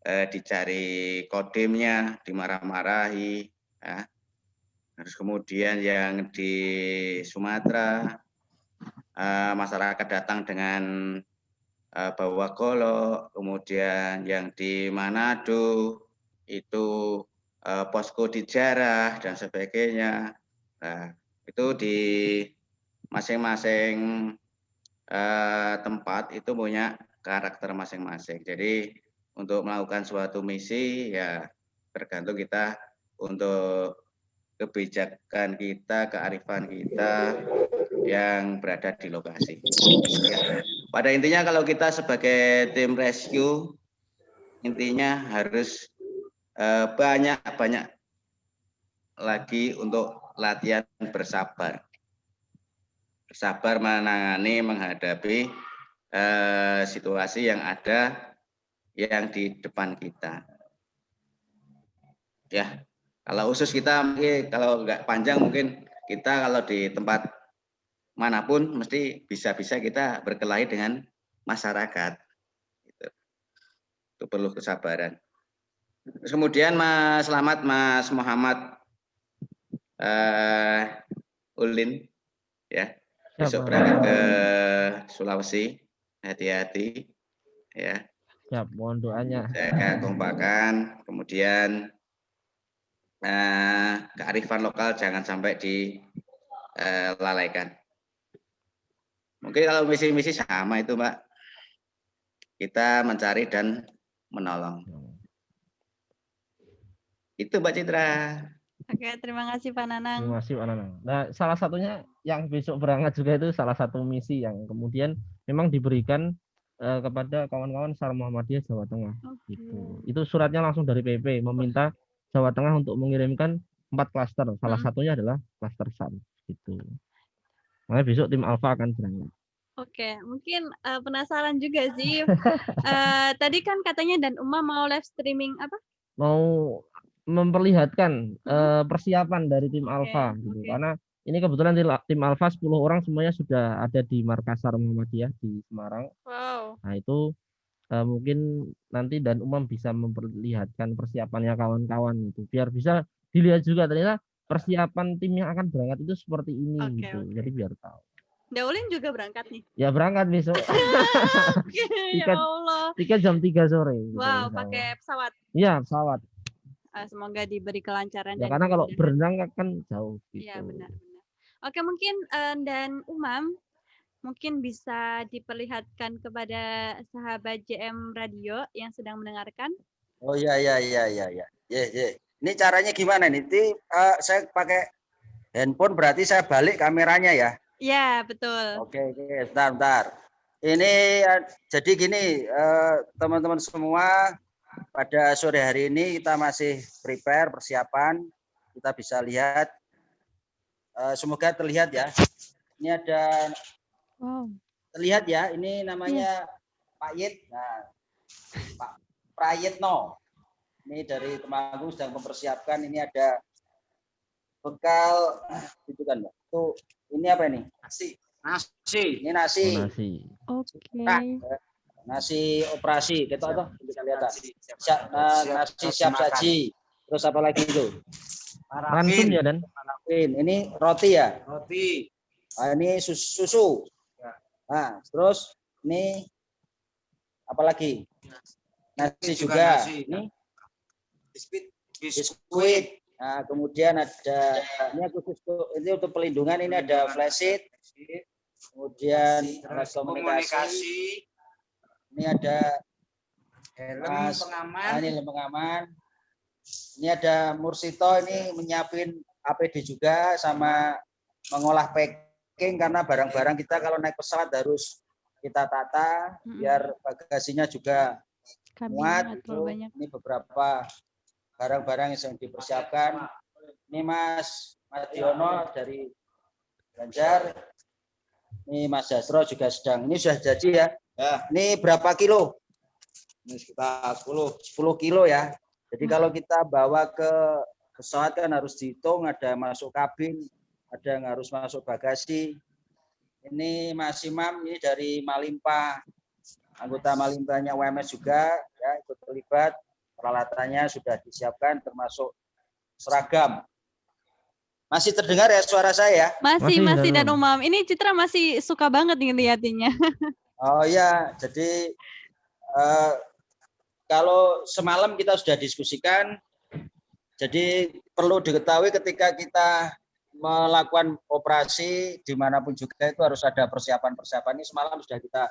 dicari kodimnya, dimarah-marahi. Ya. Terus kemudian yang di Sumatera masyarakat datang dengan bawa golok, kemudian yang di Manado itu posko dijarah dan sebagainya. Nah, itu di masing-masing tempat itu punya karakter masing-masing. Jadi untuk melakukan suatu misi ya tergantung kita untuk kebijakan kita, kearifan kita yang berada di lokasi. Ya. Pada intinya kalau kita sebagai tim rescue intinya harus banyak lagi untuk latihan bersabar menghadapi situasi yang ada yang di depan kita. Ya, kalau usus kita mungkin kalau nggak panjang mungkin kita kalau di tempat manapun mesti bisa kita berkelahi dengan masyarakat. Itu perlu kesabaran. Terus kemudian selamat Mas Muhammad Ulin, ya, besok berangkat ke Sulawesi, hati-hati, ya. Siap, mohon doanya. Jaga kompakan, kemudian kearifan lokal jangan sampai dilalaikan. Mungkin kalau misi-misi sama itu, Mbak. Kita mencari dan menolong. Itu Mbak Citra. Oke, terima kasih Pak Nanang. Terima kasih Pak Nanang. Nah, salah satunya yang besok berangkat juga itu salah satu misi yang kemudian memang diberikan kepada kawan-kawan SAR Muhammadiyah Jawa Tengah. Gitu. Itu suratnya langsung dari PP meminta Jawa Tengah untuk mengirimkan 4 klaster. Salah satunya adalah klaster SAR. Gitu. Makanya besok tim Alfa akan berangkat. Oke, mungkin penasaran juga sih. Tadi kan katanya Dan Uma mau live streaming apa? Mau memperlihatkan persiapan dari tim Alfa gitu. Karena ini kebetulan tim Alfa 10 orang semuanya sudah ada di markas SAR Muhammadiyah di Semarang. Wow. Nah, itu mungkin nanti Dan Umam bisa memperlihatkan persiapannya kawan-kawan itu biar bisa dilihat juga ternyata persiapan tim yang akan berangkat itu seperti ini gitu. Jadi biar tahu. Daulin juga berangkat nih. Ya berangkat besok. Ya Allah. Tiket jam 3 sore. Wow, pakai pesawat. Iya, pesawat. Semoga diberi kelancaran. Ya, karena kalau berenang kan jauh gitu. Iya, benar. Oke, mungkin Dan Umam mungkin bisa diperlihatkan kepada sahabat JM Radio yang sedang mendengarkan. Oh ya. Ini caranya gimana nih? Saya pakai handphone berarti saya balik kameranya ya? Iya, betul. Oke, bentar. Ini jadi gini, teman-teman semua, pada sore hari ini kita masih prepare persiapan, kita bisa lihat, semoga terlihat ya. Ini ada, terlihat ya, ini namanya Pak Yit, nah, Pak Prayitno. Ini dari Temanggung sedang mempersiapkan, ini ada bekal, itu kan Mbak. Tuh, ini apa ini? Nasi. Ini nasi. Oke. Nah, nasi operasi. Kita apa? Bisa lihat. Nasi siap saji. Terus apa lagi itu? Parafin ya Dan. Parafin. Ini roti ya? Roti. Nah, ini susu. Nah, terus ini apa lagi? Nasi juga. Ini biskuit. Nah, kemudian ada ini khusus ini untuk pelindungan, ini ada flash sheet, kemudian alat komunikasi, ini ada helm pengaman, ini helm pengaman, ini ada Mursito, ini menyiapin APD juga sama mengolah packing karena barang-barang kita kalau naik pesawat harus kita tata biar bagasinya juga muat. Ini beberapa barang-barang yang sedang dipersiapkan. Ini Mas Diono dari Banjar. Ini Mas Jasro juga sedang. Ini sudah jadi ya. Ini berapa kilo? Ini sekitar 10 kilo ya. Jadi kalau kita bawa ke pesawat kan harus dihitung, ada masuk kabin, ada yang harus masuk bagasi. Ini Mas Imam ini dari Malimpa. Anggota Malimpanya WMS juga ya, ikut terlibat. Peralatannya sudah disiapkan termasuk seragam. Masih terdengar ya suara saya? Masih Dan Umam. Ini Citra masih suka banget nih lihatinnya. Oh ya, jadi kalau semalam kita sudah diskusikan, jadi perlu diketahui ketika kita melakukan operasi dimanapun juga itu harus ada persiapan-persiapan. Ini semalam sudah kita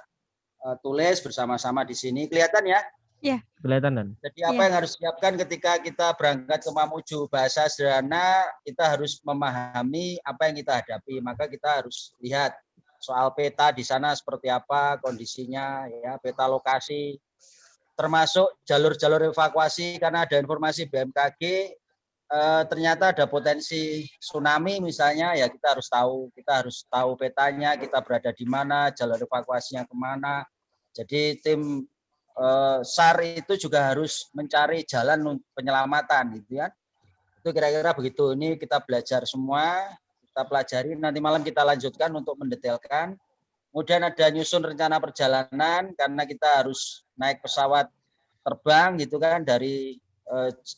tulis bersama-sama di sini. Kelihatan ya? Iya. Kelihatan Dan. Jadi apa yang harus disiapkan ketika kita berangkat ke Mamuju? Bahasa sederhana, kita harus memahami apa yang kita hadapi. Maka kita harus lihat soal peta di sana seperti apa kondisinya, ya, peta lokasi, termasuk jalur-jalur evakuasi karena ada informasi BMKG ternyata ada potensi tsunami misalnya, ya kita harus tahu petanya, kita berada di mana, jalur evakuasinya kemana. Jadi tim SAR itu juga harus mencari jalan penyelamatan gitu ya. Itu kira-kira begitu. Ini kita belajar semua, kita pelajari, nanti malam kita lanjutkan untuk mendetailkan. Kemudian ada nyusun rencana perjalanan karena kita harus naik pesawat terbang gitu kan dari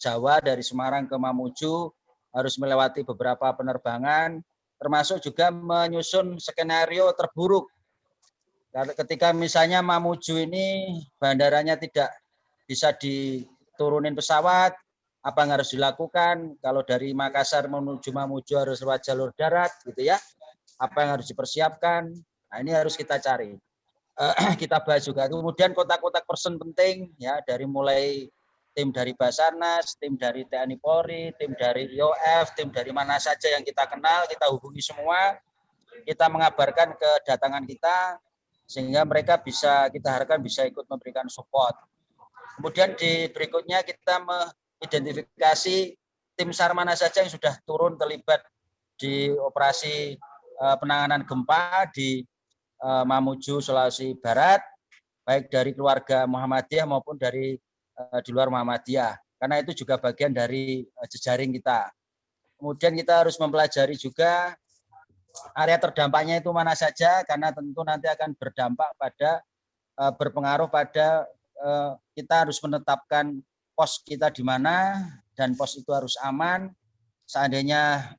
Jawa, dari Semarang ke Mamuju, harus melewati beberapa penerbangan, termasuk juga menyusun skenario terburuk. Ketika misalnya Mamuju ini bandaranya tidak bisa diturunin pesawat, apa yang harus dilakukan? Kalau dari Makassar menuju Mamuju harus lewat jalur darat gitu ya. Apa yang harus dipersiapkan? Nah, ini harus kita cari. Kita bahas juga. Kemudian kotak-kotak person penting ya, dari mulai tim dari Basarnas, tim dari TNI Polri, tim dari IOF, tim dari mana saja yang kita kenal, kita hubungi semua. Kita mengabarkan kedatangan kita sehingga mereka bisa, kita harapkan bisa ikut memberikan support. Kemudian di berikutnya kita mengidentifikasi tim SAR mana saja yang sudah turun terlibat di operasi penanganan gempa di Mamuju, Sulawesi Barat, baik dari keluarga Muhammadiyah maupun dari di luar Muhammadiyah, karena itu juga bagian dari jejaring kita. Kemudian kita harus mempelajari juga area terdampaknya itu mana saja, karena tentu nanti akan berdampak pada berpengaruh pada kita harus menetapkan pos kita di mana, dan pos itu harus aman. Seandainya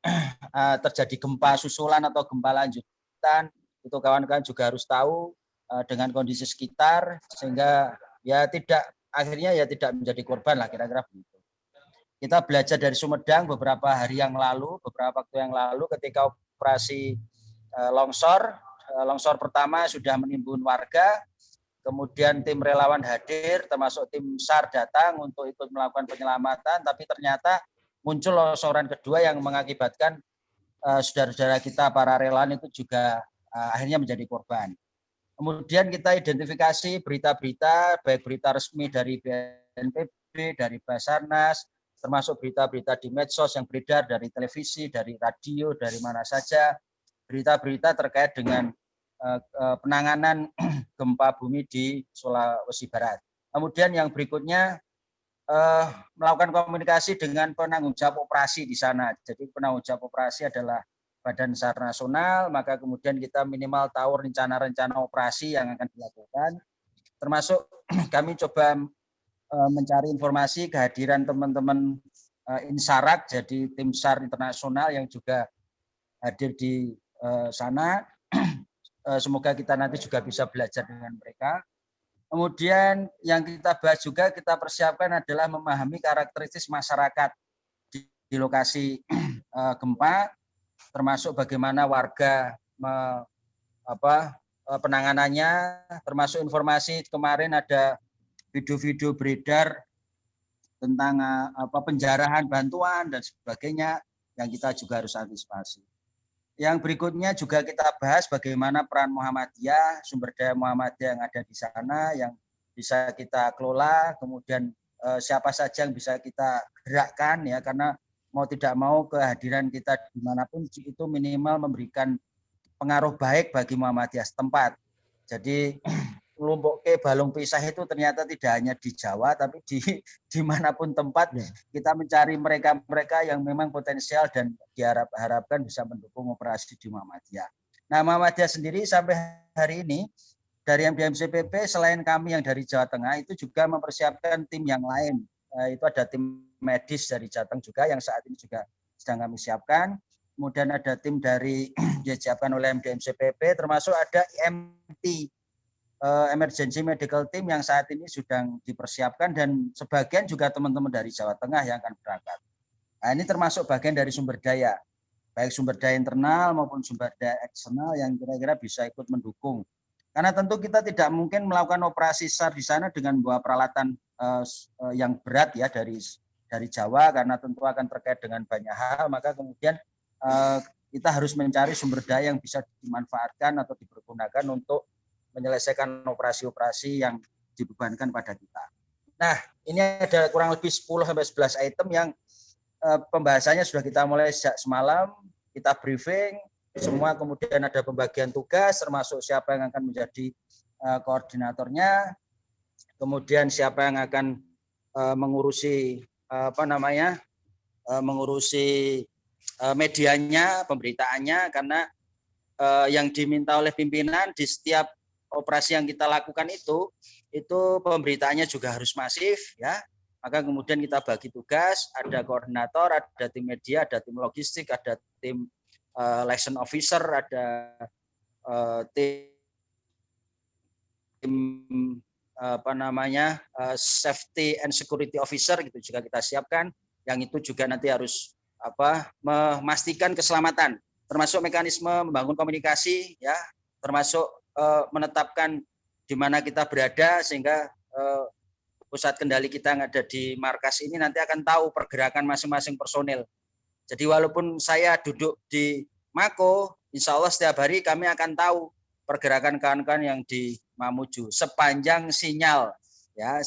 terjadi gempa susulan atau gempa lanjutan, itu kawan-kawan juga harus tahu dengan kondisi sekitar, sehingga ya tidak, akhirnya ya tidak menjadi korban lah, kira-kira begitu. Kita belajar dari Sumedang beberapa hari yang lalu, beberapa waktu yang lalu ketika operasi longsor pertama sudah menimbun warga, kemudian tim relawan hadir, termasuk tim SAR datang untuk ikut melakukan penyelamatan, tapi ternyata muncul longsoran kedua yang mengakibatkan saudara-saudara kita para relawan itu juga akhirnya menjadi korban. Kemudian kita identifikasi berita-berita, baik berita resmi dari BNPB, dari Basarnas, termasuk berita-berita di medsos yang beredar dari televisi, dari radio, dari mana saja, berita-berita terkait dengan penanganan gempa bumi di Sulawesi Barat. Kemudian yang berikutnya melakukan komunikasi dengan penanggung jawab operasi di sana. Jadi penanggung jawab operasi adalah Badan SAR Nasional, maka kemudian kita minimal tahu rencana-rencana operasi yang akan dilakukan. Termasuk kami coba mencari informasi kehadiran teman-teman Insarak, jadi tim SAR internasional yang juga hadir di sana. Semoga kita nanti juga bisa belajar dengan mereka. Kemudian yang kita bahas juga, kita persiapkan adalah memahami karakteristik masyarakat di lokasi gempa, termasuk bagaimana warga penanganannya, termasuk informasi kemarin ada video-video beredar tentang penjarahan bantuan dan sebagainya yang kita juga harus antisipasi. Yang berikutnya juga kita bahas bagaimana peran Muhammadiyah, sumber daya Muhammadiyah yang ada di sana, yang bisa kita kelola, kemudian siapa saja yang bisa kita gerakkan ya, karena mau tidak mau kehadiran kita dimanapun itu minimal memberikan pengaruh baik bagi Muhammadiyah setempat. Jadi Lumpuke balung pisah itu ternyata tidak hanya di Jawa, tapi dimanapun tempat kita mencari mereka-mereka yang memang potensial dan diharapkan bisa mendukung operasi di Muhammadiyah. Nah, Muhammadiyah sendiri sampai hari ini dari MDMCPP selain kami yang dari Jawa Tengah itu juga mempersiapkan tim yang lain. Itu ada tim medis dari Jateng juga yang saat ini juga sedang kami siapkan. Kemudian ada tim dari disiapkan oleh MDMCPP, termasuk ada IMT. Emergency Medical Team yang saat ini sedang dipersiapkan, dan sebagian juga teman-teman dari Jawa Tengah yang akan berangkat. Nah, ini termasuk bagian dari sumber daya, baik sumber daya internal maupun sumber daya eksternal yang kira-kira bisa ikut mendukung. Karena tentu kita tidak mungkin melakukan operasi SAR di sana dengan membawa peralatan yang berat ya dari Jawa, karena tentu akan terkait dengan banyak hal, maka kemudian kita harus mencari sumber daya yang bisa dimanfaatkan atau dipergunakan untuk menyelesaikan operasi-operasi yang dibebankan pada kita. Nah, ini ada kurang lebih 10-11 item yang pembahasannya sudah kita mulai sejak semalam, kita briefing semua, kemudian ada pembagian tugas, termasuk siapa yang akan menjadi koordinatornya, kemudian siapa yang akan mengurusi mengurusi medianya, pemberitaannya, karena yang diminta oleh pimpinan di setiap operasi yang kita lakukan itu pemberitaannya juga harus masif ya. Maka kemudian kita bagi tugas, ada koordinator, ada tim media, ada tim logistik, ada tim liaison officer, ada tim safety and security officer gitu juga kita siapkan. Yang itu juga nanti harus memastikan keselamatan, termasuk mekanisme membangun komunikasi ya, termasuk menetapkan di mana kita berada sehingga pusat kendali kita yang ada di markas ini nanti akan tahu pergerakan masing-masing personil. Jadi walaupun saya duduk di Mako, insya Allah setiap hari kami akan tahu pergerakan kawan-kawan yang di Mamuju sepanjang sinyal ya,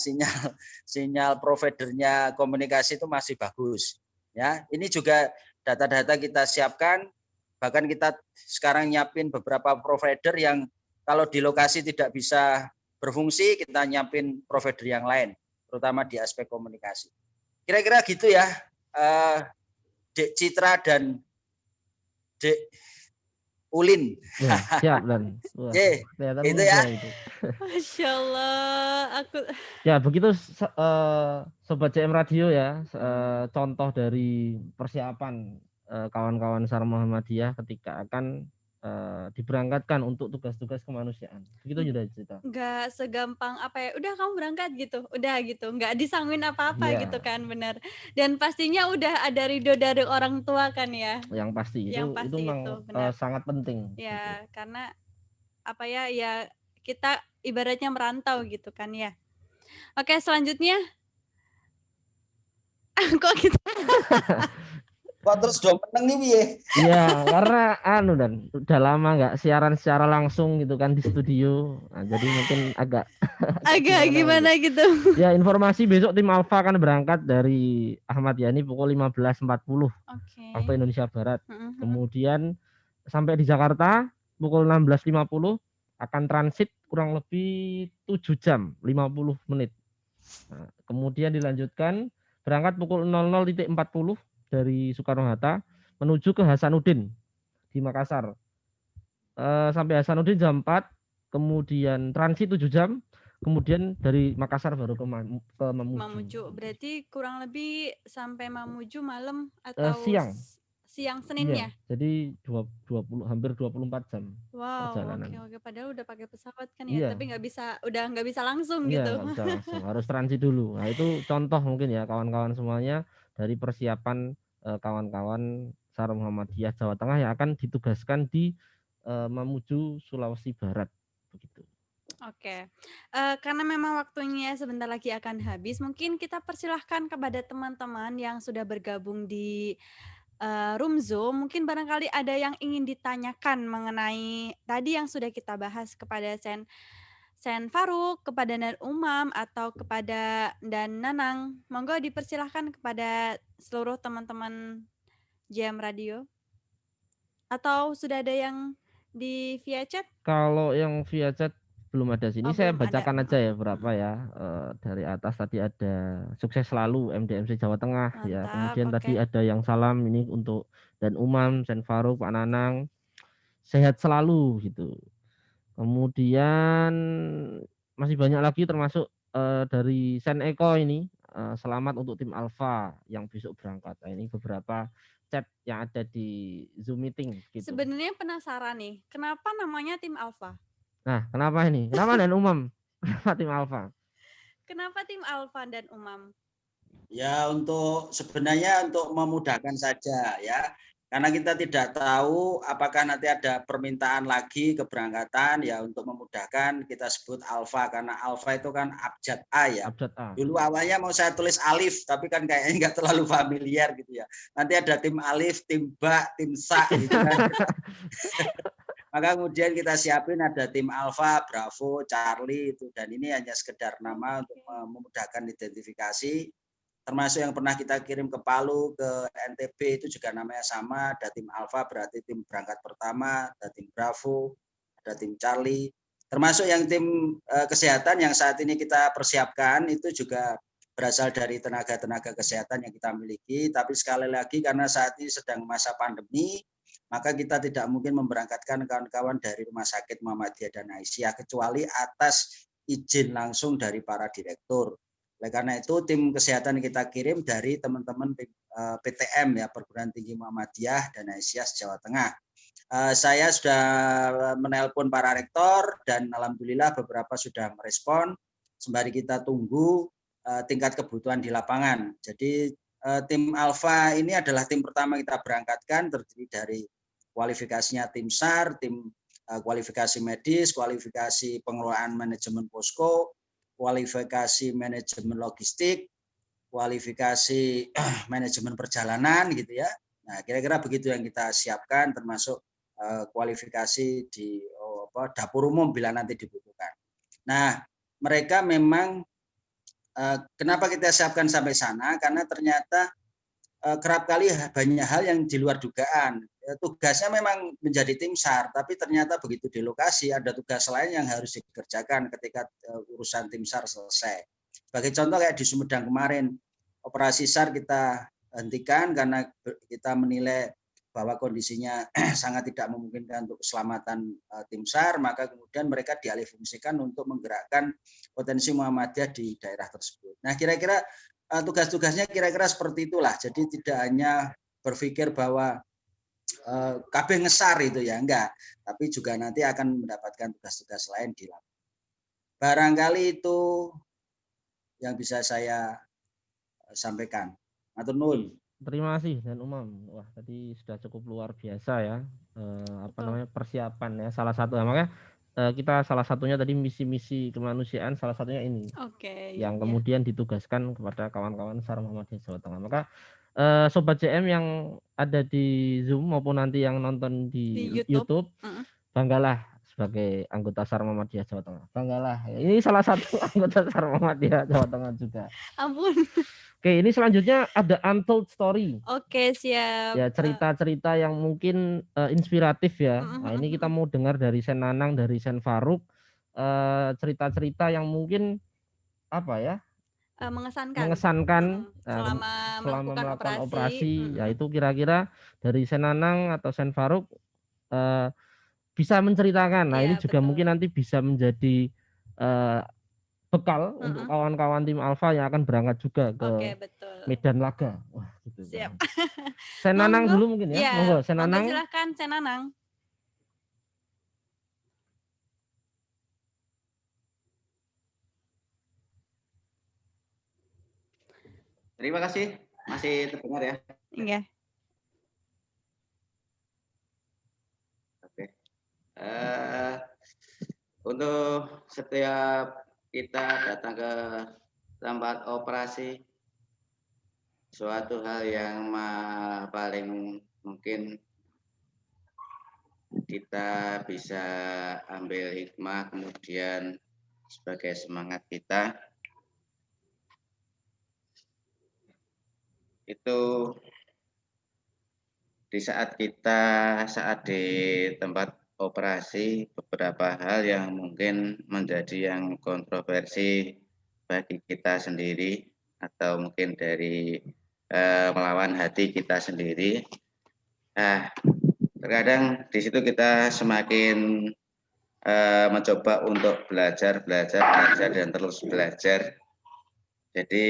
sinyal providernya komunikasi itu masih bagus. Ya, ini juga data-data kita siapkan, bahkan kita sekarang nyiapin beberapa provider yang kalau di lokasi tidak bisa berfungsi, kita nyiapin provider yang lain, terutama di aspek komunikasi. Kira-kira gitu ya, Dek Citra dan Dek Ulin. Ya, siap dan. Itu ya. Masya Allah, Ya begitu Sobat CM Radio ya, contoh dari persiapan kawan-kawan SAR Muhammadiyah ketika akan diberangkatkan untuk tugas-tugas kemanusiaan. Begitu juga cerita. Nggak segampang udah kamu berangkat gitu, udah gitu, nggak disangguin apa-apa gitu kan, benar. Dan pastinya udah ada ridho dari orang tua kan ya. Yang pasti itu memang sangat penting. Ya, gitu. Karena ya kita ibaratnya merantau gitu kan ya. Oke, selanjutnya. Kok gitu? Kok terus dong meneng nih ya? Iya, karena dan udah lama nggak siaran secara langsung gitu kan di studio. Nah, jadi mungkin agak gimana gitu. Ya, informasi besok tim Alfa akan berangkat dari Ahmad Yani pukul 15.40 waktu Indonesia Barat. Kemudian sampai di Jakarta pukul 16.50 akan transit kurang lebih 7 jam 50 menit. Nah, kemudian dilanjutkan berangkat pukul 00.40 dari Soekarno-Hatta menuju ke Hasanuddin di Makassar. Sampai Hasanuddin jam 4, kemudian transit 7 jam, kemudian dari Makassar baru ke Mamuju. Berarti kurang lebih sampai Mamuju malam atau siang Seninnya? Iya, jadi hampir 24 jam. Wow, perjalanan. Oke. Padahal udah pakai pesawat kan ya, tapi nggak bisa langsung gitu. Nggak bisa langsung, harus transit dulu. Nah itu contoh mungkin ya kawan-kawan semuanya dari persiapan kawan-kawan SAR Muhammadiyah Jawa Tengah yang akan ditugaskan di Mamuju Sulawesi Barat begitu. Oke, karena memang waktunya sebentar lagi akan habis, mungkin kita persilahkan kepada teman-teman yang sudah bergabung di room Zoom, mungkin barangkali ada yang ingin ditanyakan mengenai tadi yang sudah kita bahas kepada Sen Faruk, kepada Dan Umam, atau kepada Dan Nanang. Monggo dipersilahkan kepada seluruh teman-teman JM Radio. Atau sudah ada yang di via chat? Kalau yang via chat belum ada sini, saya bacakan aja ya berapa ya. Dari atas tadi ada sukses selalu MDMC Jawa Tengah. Mantap, ya. Kemudian tadi ada yang salam ini untuk Dan Umam, Sen Faruk, Pak Nanang, sehat selalu gitu. Kemudian masih banyak lagi termasuk dari Sen Eko ini, selamat untuk tim Alfa yang besok berangkat. Nah, ini beberapa chat yang ada di Zoom meeting gitu. Sebenarnya penasaran nih, kenapa namanya tim Alfa? Nah, kenapa ini? Kenapa Dan Umam? Kenapa tim Alfa? Kenapa tim Alfa dan Umam? Ya, sebenarnya untuk memudahkan saja ya. Karena kita tidak tahu apakah nanti ada permintaan lagi keberangkatan, ya untuk memudahkan kita sebut Alfa, karena Alfa itu kan abjad A ya. Abjad A. Dulu awalnya mau saya tulis Alif, tapi kan kayaknya nggak terlalu familiar gitu ya. Nanti ada tim Alif, tim Ba, tim Sa gitu kan. Maka kemudian kita siapin ada tim Alfa, Bravo, Charlie itu, dan ini hanya sekedar nama untuk memudahkan identifikasi. Termasuk yang pernah kita kirim ke Palu, ke NTB itu juga namanya sama, ada tim Alfa berarti tim berangkat pertama, ada tim Bravo, ada tim Charlie. Termasuk yang tim kesehatan yang saat ini kita persiapkan itu juga berasal dari tenaga-tenaga kesehatan yang kita miliki, tapi sekali lagi karena saat ini sedang masa pandemi, maka kita tidak mungkin memberangkatkan kawan-kawan dari Rumah Sakit Muhammadiyah dan Aisyah kecuali atas izin langsung dari para direktur. Oleh karena itu tim kesehatan kita kirim dari teman-teman PTM ya, Perguruan Tinggi Muhammadiyah dan Aisyah Jawa Tengah. Saya sudah menelpon para rektor dan alhamdulillah beberapa sudah merespon. Sembari kita tunggu tingkat kebutuhan di lapangan. Jadi tim Alfa ini adalah tim pertama kita berangkatkan, terdiri dari kualifikasinya tim SAR, tim kualifikasi medis, kualifikasi pengelolaan manajemen posko, kualifikasi manajemen logistik, kualifikasi manajemen perjalanan gitu ya. Nah, kira-kira begitu yang kita siapkan, termasuk kualifikasi di dapur umum bila nanti dibutuhkan. Nah, mereka memang kenapa kita siapkan sampai sana? Karena ternyata kerap kali banyak hal yang di luar dugaan. Tugasnya memang menjadi tim SAR, tapi ternyata begitu di lokasi ada tugas lain yang harus dikerjakan ketika urusan tim SAR selesai. Sebagai contoh kayak di Sumedang kemarin, operasi SAR kita hentikan karena kita menilai bahwa kondisinya sangat tidak memungkinkan untuk keselamatan tim SAR, maka kemudian mereka dialihfungsikan untuk menggerakkan potensi Muhammadiyah di daerah tersebut. Nah, kira-kira tugas-tugasnya kira-kira seperti itulah. Jadi tidak hanya berpikir bahwa KB ngesar itu ya, enggak. Tapi juga nanti akan mendapatkan tugas-tugas lain di lapangan. Barangkali itu yang bisa saya sampaikan. Matur nuwun. Terima kasih Dan Umam. Wah, tadi sudah cukup luar biasa ya. Persiapan ya. Salah satu makanya kita salah satunya tadi misi-misi kemanusiaan, salah satunya ini. Yang kemudian ditugaskan kepada kawan-kawan SAR Muhammadiyah Jawa Tengah. Maka Sobat JM yang ada di Zoom maupun nanti yang nonton di YouTube, banggalah sebagai anggota SAR Muhammadiyah Jawa Tengah. Banggalah. Ini salah satu anggota SAR Muhammadiyah Jawa Tengah juga. Ampun. Oke, ini selanjutnya ada untold story. Oke, siap. Ya, cerita-cerita yang mungkin inspiratif ya. Nah, ini kita mau dengar dari Sen Nanang, dari Sen Faruk, cerita-cerita yang mungkin apa ya? Mengesankan selama melakukan operasi. Yaitu kira-kira dari Sen Nanang atau Sen Faruk bisa menceritakan. Nah, ini juga mungkin nanti bisa menjadi bekal untuk kawan-kawan tim Alfa yang akan berangkat juga ke Medan Laga. Wah, gitu. Siap. Sen Nanang dulu mungkin ya. Monggo Sen Nanang. Silahkan Sen Nanang. Terima kasih. Masih terdengar ya? Iya. Oke. Untuk setiap kita datang ke tempat operasi, suatu hal yang paling mungkin kita bisa ambil hikmah kemudian sebagai semangat kita itu di saat di tempat operasi, beberapa hal yang mungkin menjadi yang kontroversi bagi kita sendiri atau mungkin dari melawan hati kita sendiri. Nah, terkadang di situ kita semakin mencoba untuk belajar dan terus belajar. Jadi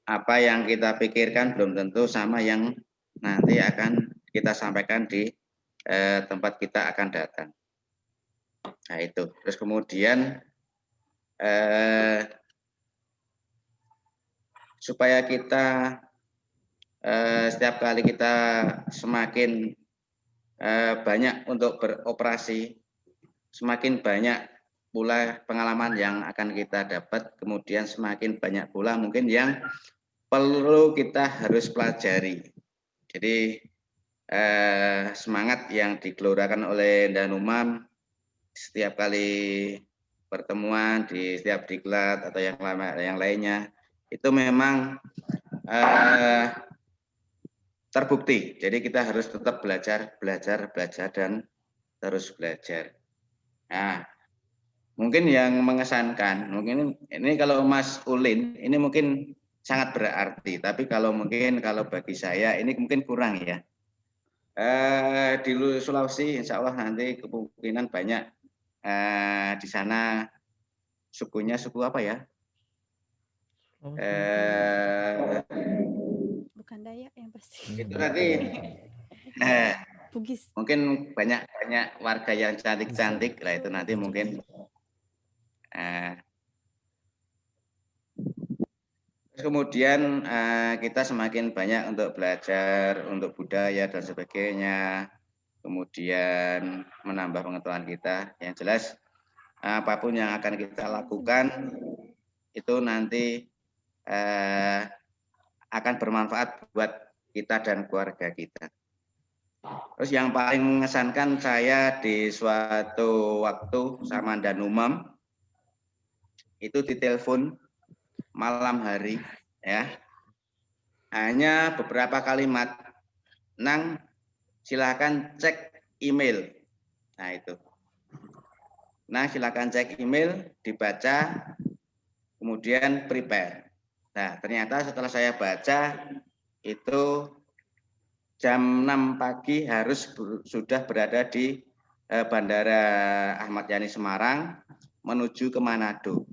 apa yang kita pikirkan belum tentu sama yang nanti akan kita sampaikan di tempat kita akan datang. Nah itu. Terus kemudian supaya kita setiap kali kita semakin banyak untuk beroperasi, semakin banyak pula pengalaman yang akan kita dapat, kemudian semakin banyak pula mungkin yang perlu kita harus pelajari. Jadi semangat yang digelorakan oleh Dan Umam setiap kali pertemuan di setiap diklat atau yang lainnya itu memang terbukti. Jadi kita harus tetap belajar dan terus belajar. Nah, mungkin yang mengesankan, mungkin ini kalau Mas Ulin ini mungkin sangat berarti, tapi kalau bagi saya ini mungkin kurang ya. Di Sulawesi insya Allah nanti kemungkinan banyak di sana sukunya suku apa ya? Bukan Dayak yang pasti. Itu nanti Bugis. mungkin banyak warga yang cantik-cantik lah, itu nanti mungkin kemudian kita semakin banyak untuk belajar untuk budaya dan sebagainya, kemudian menambah pengetahuan kita. Yang jelas apapun yang akan kita lakukan itu nanti akan bermanfaat buat kita dan keluarga kita. Terus yang paling mengesankan saya di suatu waktu sama Dan Umam itu ditelepon malam hari, ya, hanya beberapa kalimat, Nang silakan cek email. Nah itu, Nang silakan cek email, dibaca, kemudian prepare. Nah ternyata setelah saya baca itu jam 6 pagi harus sudah berada di Bandara Ahmad Yani Semarang menuju ke Manado.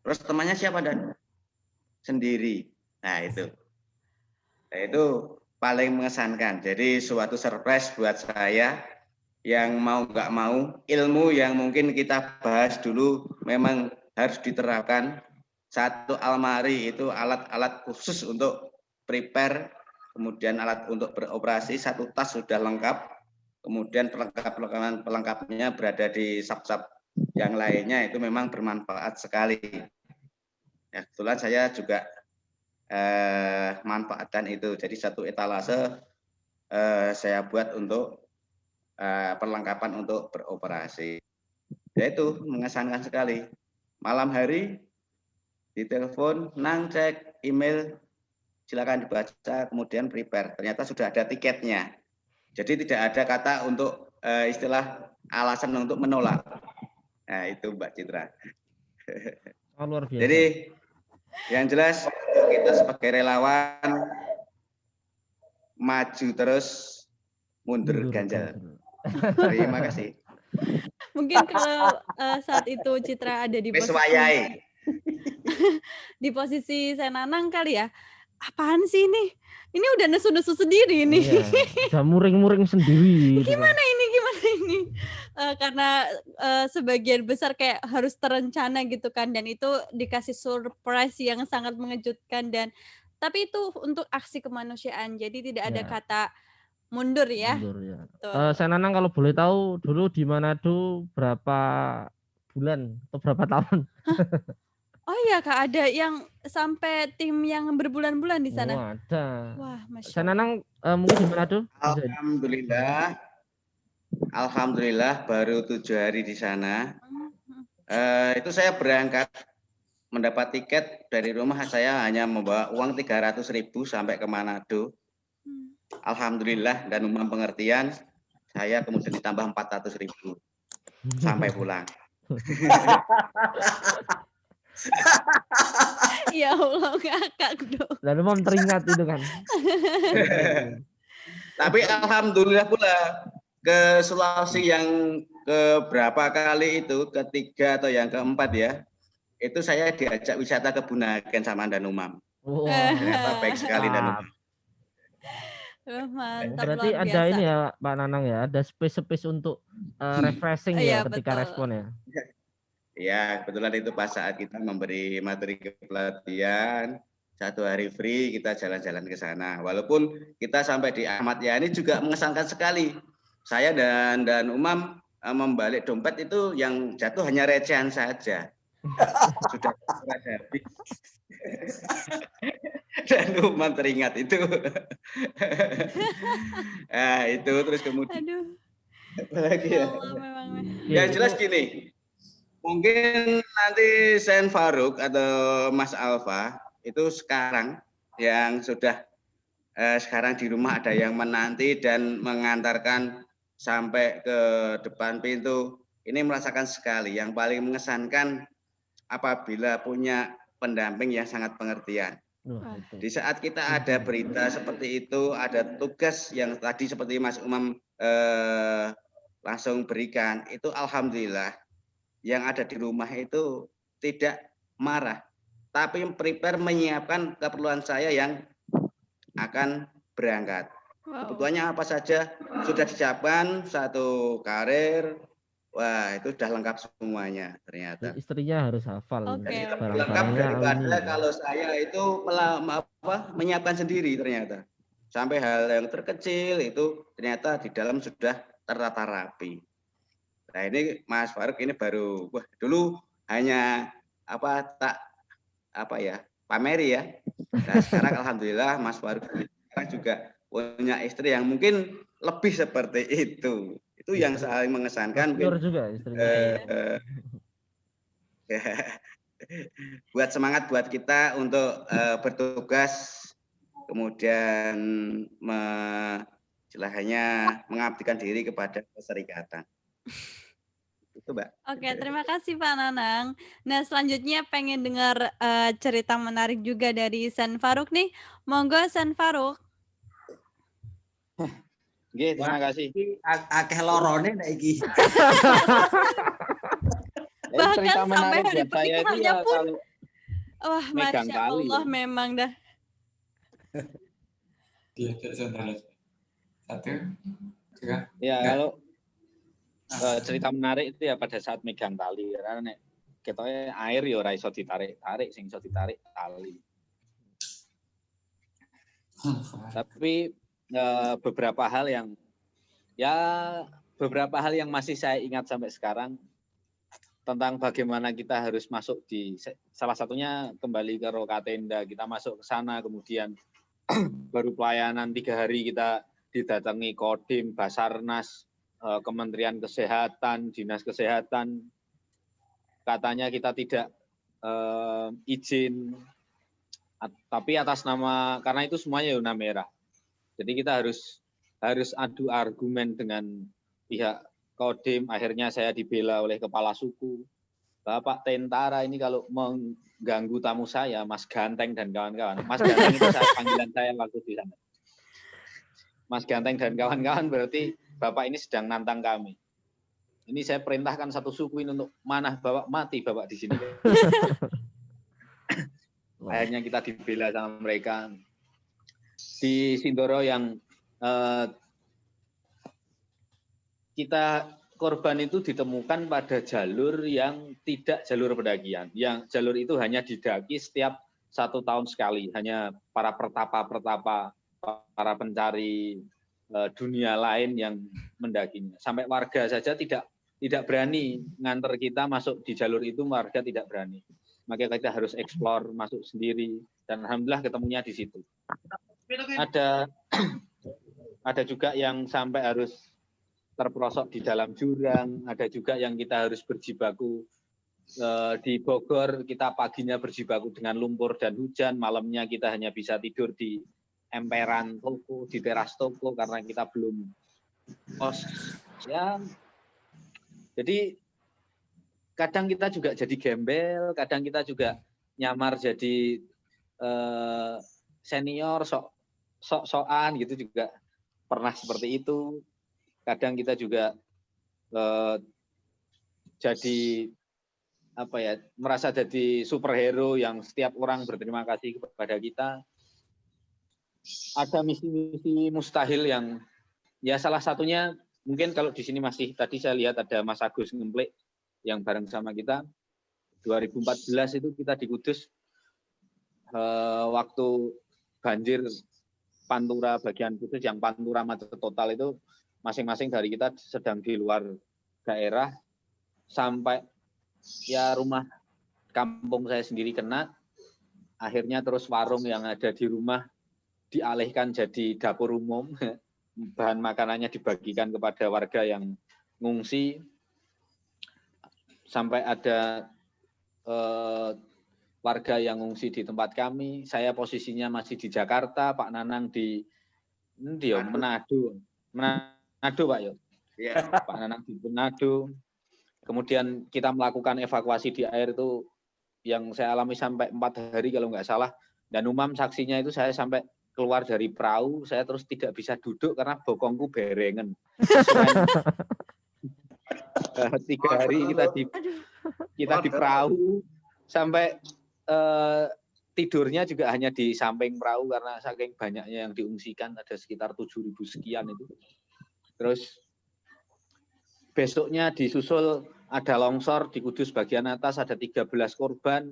Terus temannya siapa Dan? Sendiri. Nah itu paling mengesankan. Jadi suatu surprise buat saya yang mau nggak mau ilmu yang mungkin kita bahas dulu memang harus diterapkan. Satu almari itu alat-alat khusus untuk prepare, kemudian alat untuk beroperasi, satu tas sudah lengkap, kemudian pelengkapnya berada di sub-sub yang lainnya, itu memang bermanfaat sekali. Ya, kebetulan saya juga manfaatkan itu. Jadi satu etalase saya buat untuk perlengkapan untuk beroperasi. Ya itu mengesankan sekali. Malam hari ditelepon, Nang cek email, silakan dibaca, kemudian prepare. Ternyata sudah ada tiketnya. Jadi tidak ada kata untuk istilah alasan untuk menolak. Nah itu Mbak Citra. Oh, luar biasa. Jadi yang jelas kita sebagai relawan maju terus, mundur ganjal. Terima kasih. Mungkin kalau saat itu Citra ada di posisi Senanang kali ya. Apaan sih ini? Ini udah nesu-nesu sendiri ini. Iya, udah muring-muring sendiri. Gimana ini? Karena sebagian besar kayak harus terencana gitu kan, dan itu dikasih surprise yang sangat mengejutkan, dan tapi itu untuk aksi kemanusiaan. Jadi tidak ada kata mundur ya. Mundur ya. Senanang kalau boleh tahu dulu di Manado berapa bulan atau berapa tahun? Oh iya Kak, ada yang sampai tim yang berbulan-bulan di sana. Oh, ada. Wah, Masya Allah. Senanang mungkin di Manado? Alhamdulillah baru 7 hari di sana. Itu saya berangkat mendapat tiket dari rumah, saya hanya membawa uang 300.000 sampai ke Manado. Alhamdulillah dan umum pengertian, saya kemudian ditambah 400.000 sampai pulang. Ya Allah, ngakak dong. Dan umum teringat itu kan. Tapi alhamdulillah pula ke Sulawesi yang keberapa kali itu, ketiga atau yang keempat ya, itu saya diajak wisata ke Bunaken sama Dan Umam. Wow. Ternyata baik sekali Dan Umam. Mantap, berarti luar ada biasa. ini ya Pak Nanang ya, ada space untuk refreshing ya ketika betul. respon ya. Ya, kebetulan itu pas saat kita memberi materi kepelatihan, 1 hari free kita jalan-jalan ke sana. Walaupun kita sampai di Ahmad Yani juga mengesankan sekali. Saya dan Umam membalik dompet itu yang jatuh hanya recehan saja. Sudah habis. Dan Umam teringat itu. Nah, itu terus kemudian. Aduh. Lagi ya. Yang jelas gini. Mungkin nanti Sen Faruk atau Mas Alfa itu sekarang yang sudah sekarang di rumah ada yang menanti dan mengantarkan sampai ke depan pintu. Ini merasakan sekali. Yang paling mengesankan apabila punya pendamping yang sangat pengertian. Di saat kita ada berita seperti itu, ada tugas yang tadi seperti Mas Umam langsung berikan, itu alhamdulillah yang ada di rumah itu tidak marah, tapi prepare menyiapkan keperluan saya yang akan berangkat. Kebutuhannya apa saja sudah disiapkan, satu karir. Wah, itu sudah lengkap semuanya ternyata. Istrinya harus hafal. Lengkap daripada kalau saya itu menyiapkan sendiri ternyata. Sampai hal yang terkecil itu ternyata di dalam sudah tertata rapi. Nah ini Mas Faruk ini baru, wah dulu hanya pameri ya. Nah sekarang alhamdulillah Mas Faruk sekarang juga punya istri yang mungkin lebih seperti itu. Itu yang saling mengesankan. Juga buat semangat buat kita untuk bertugas, kemudian mengabdikan diri kepada perserikatan. Itu Mbak. Oke, terima kasih Pak Nanang. Nah selanjutnya pengen dengar cerita menarik juga dari San Faruk nih. Monggo San Faruk. Nggih, terima kasih. Akeh lorone nek iki. Bahkan cerita sampai menarik hari buat saya itu pernikahannya ya pun, kalau wah megang Masya tali. Allah memang dah. Satu, dua. Ya kalau cerita menarik itu ya pada saat megang tali, karena nek ketoke air ya ora iso ditarik-tarik, sing iso ditarik tali. Tapi beberapa hal yang masih saya ingat sampai sekarang tentang bagaimana kita harus masuk di salah satunya kembali ke Rokatenda, kita masuk ke sana, kemudian baru pelayanan 3 hari kita didatangi Kodim, Basarnas, Kementerian Kesehatan, Dinas Kesehatan, katanya kita tidak izin, tapi atas nama, karena itu semuanya zona merah. Jadi kita harus adu argumen dengan pihak Kodim. Akhirnya saya dibela oleh kepala suku. Bapak tentara ini kalau mengganggu tamu saya, Mas Ganteng dan kawan-kawan. Mas Ganteng itu panggilan saya waktu di sana. Mas Ganteng dan kawan-kawan berarti Bapak ini sedang nantang kami. Ini saya perintahkan satu suku ini untuk manah Bapak, mati Bapak di sini. Akhirnya kita dibela sama mereka. Di Sindoro yang kita korban itu ditemukan pada jalur yang tidak jalur pendakian. Yang jalur itu hanya didaki setiap 1 tahun sekali. Hanya para pertapa-pertapa, para pencari dunia lain yang mendakinya. Sampai warga saja tidak berani nganter kita masuk di jalur itu, warga tidak berani. Maka kita harus eksplor, masuk sendiri. Dan alhamdulillah ketemunya di situ. Ada juga yang sampai harus terperosok di dalam jurang, ada juga yang kita harus berjibaku di Bogor, kita paginya berjibaku dengan lumpur dan hujan, malamnya kita hanya bisa tidur di emperan toko, di teras toko karena kita belum kos. Ya, jadi kadang kita juga jadi gembel, kadang kita juga nyamar jadi senior, sok-sokan gitu juga pernah seperti itu. Kadang kita juga jadi merasa jadi superhero yang setiap orang berterima kasih kepada kita. Ada misi-misi mustahil yang ya salah satunya mungkin kalau di sini masih tadi saya lihat ada Mas Agus Ngemplek yang bareng sama kita. 2014 itu kita di Kudus waktu banjir Pantura bagian Kudus yang Pantura macet total itu, masing-masing dari kita sedang di luar daerah sampai ya rumah kampung saya sendiri kena. Akhirnya terus warung yang ada di rumah dialihkan jadi dapur umum. Bahan makanannya dibagikan kepada warga yang ngungsi. Sampai ada warga yang ngungsi di tempat kami. Saya posisinya masih di Jakarta, Pak Nanang di Manado. Manado Pak Yo. Yeah. Pak Nanang di Manado. Kemudian kita melakukan evakuasi di air itu yang saya alami sampai 4 hari kalau nggak salah, Dan Umam saksinya itu saya sampai keluar dari perahu, saya terus tidak bisa duduk karena bokongku berengen. 3 hari kita di perahu sampai tidurnya juga hanya di samping perahu karena saking banyaknya yang diungsikan, ada sekitar 7.000 sekian itu. Terus besoknya disusul ada longsor di Kudus bagian atas, ada 13 korban.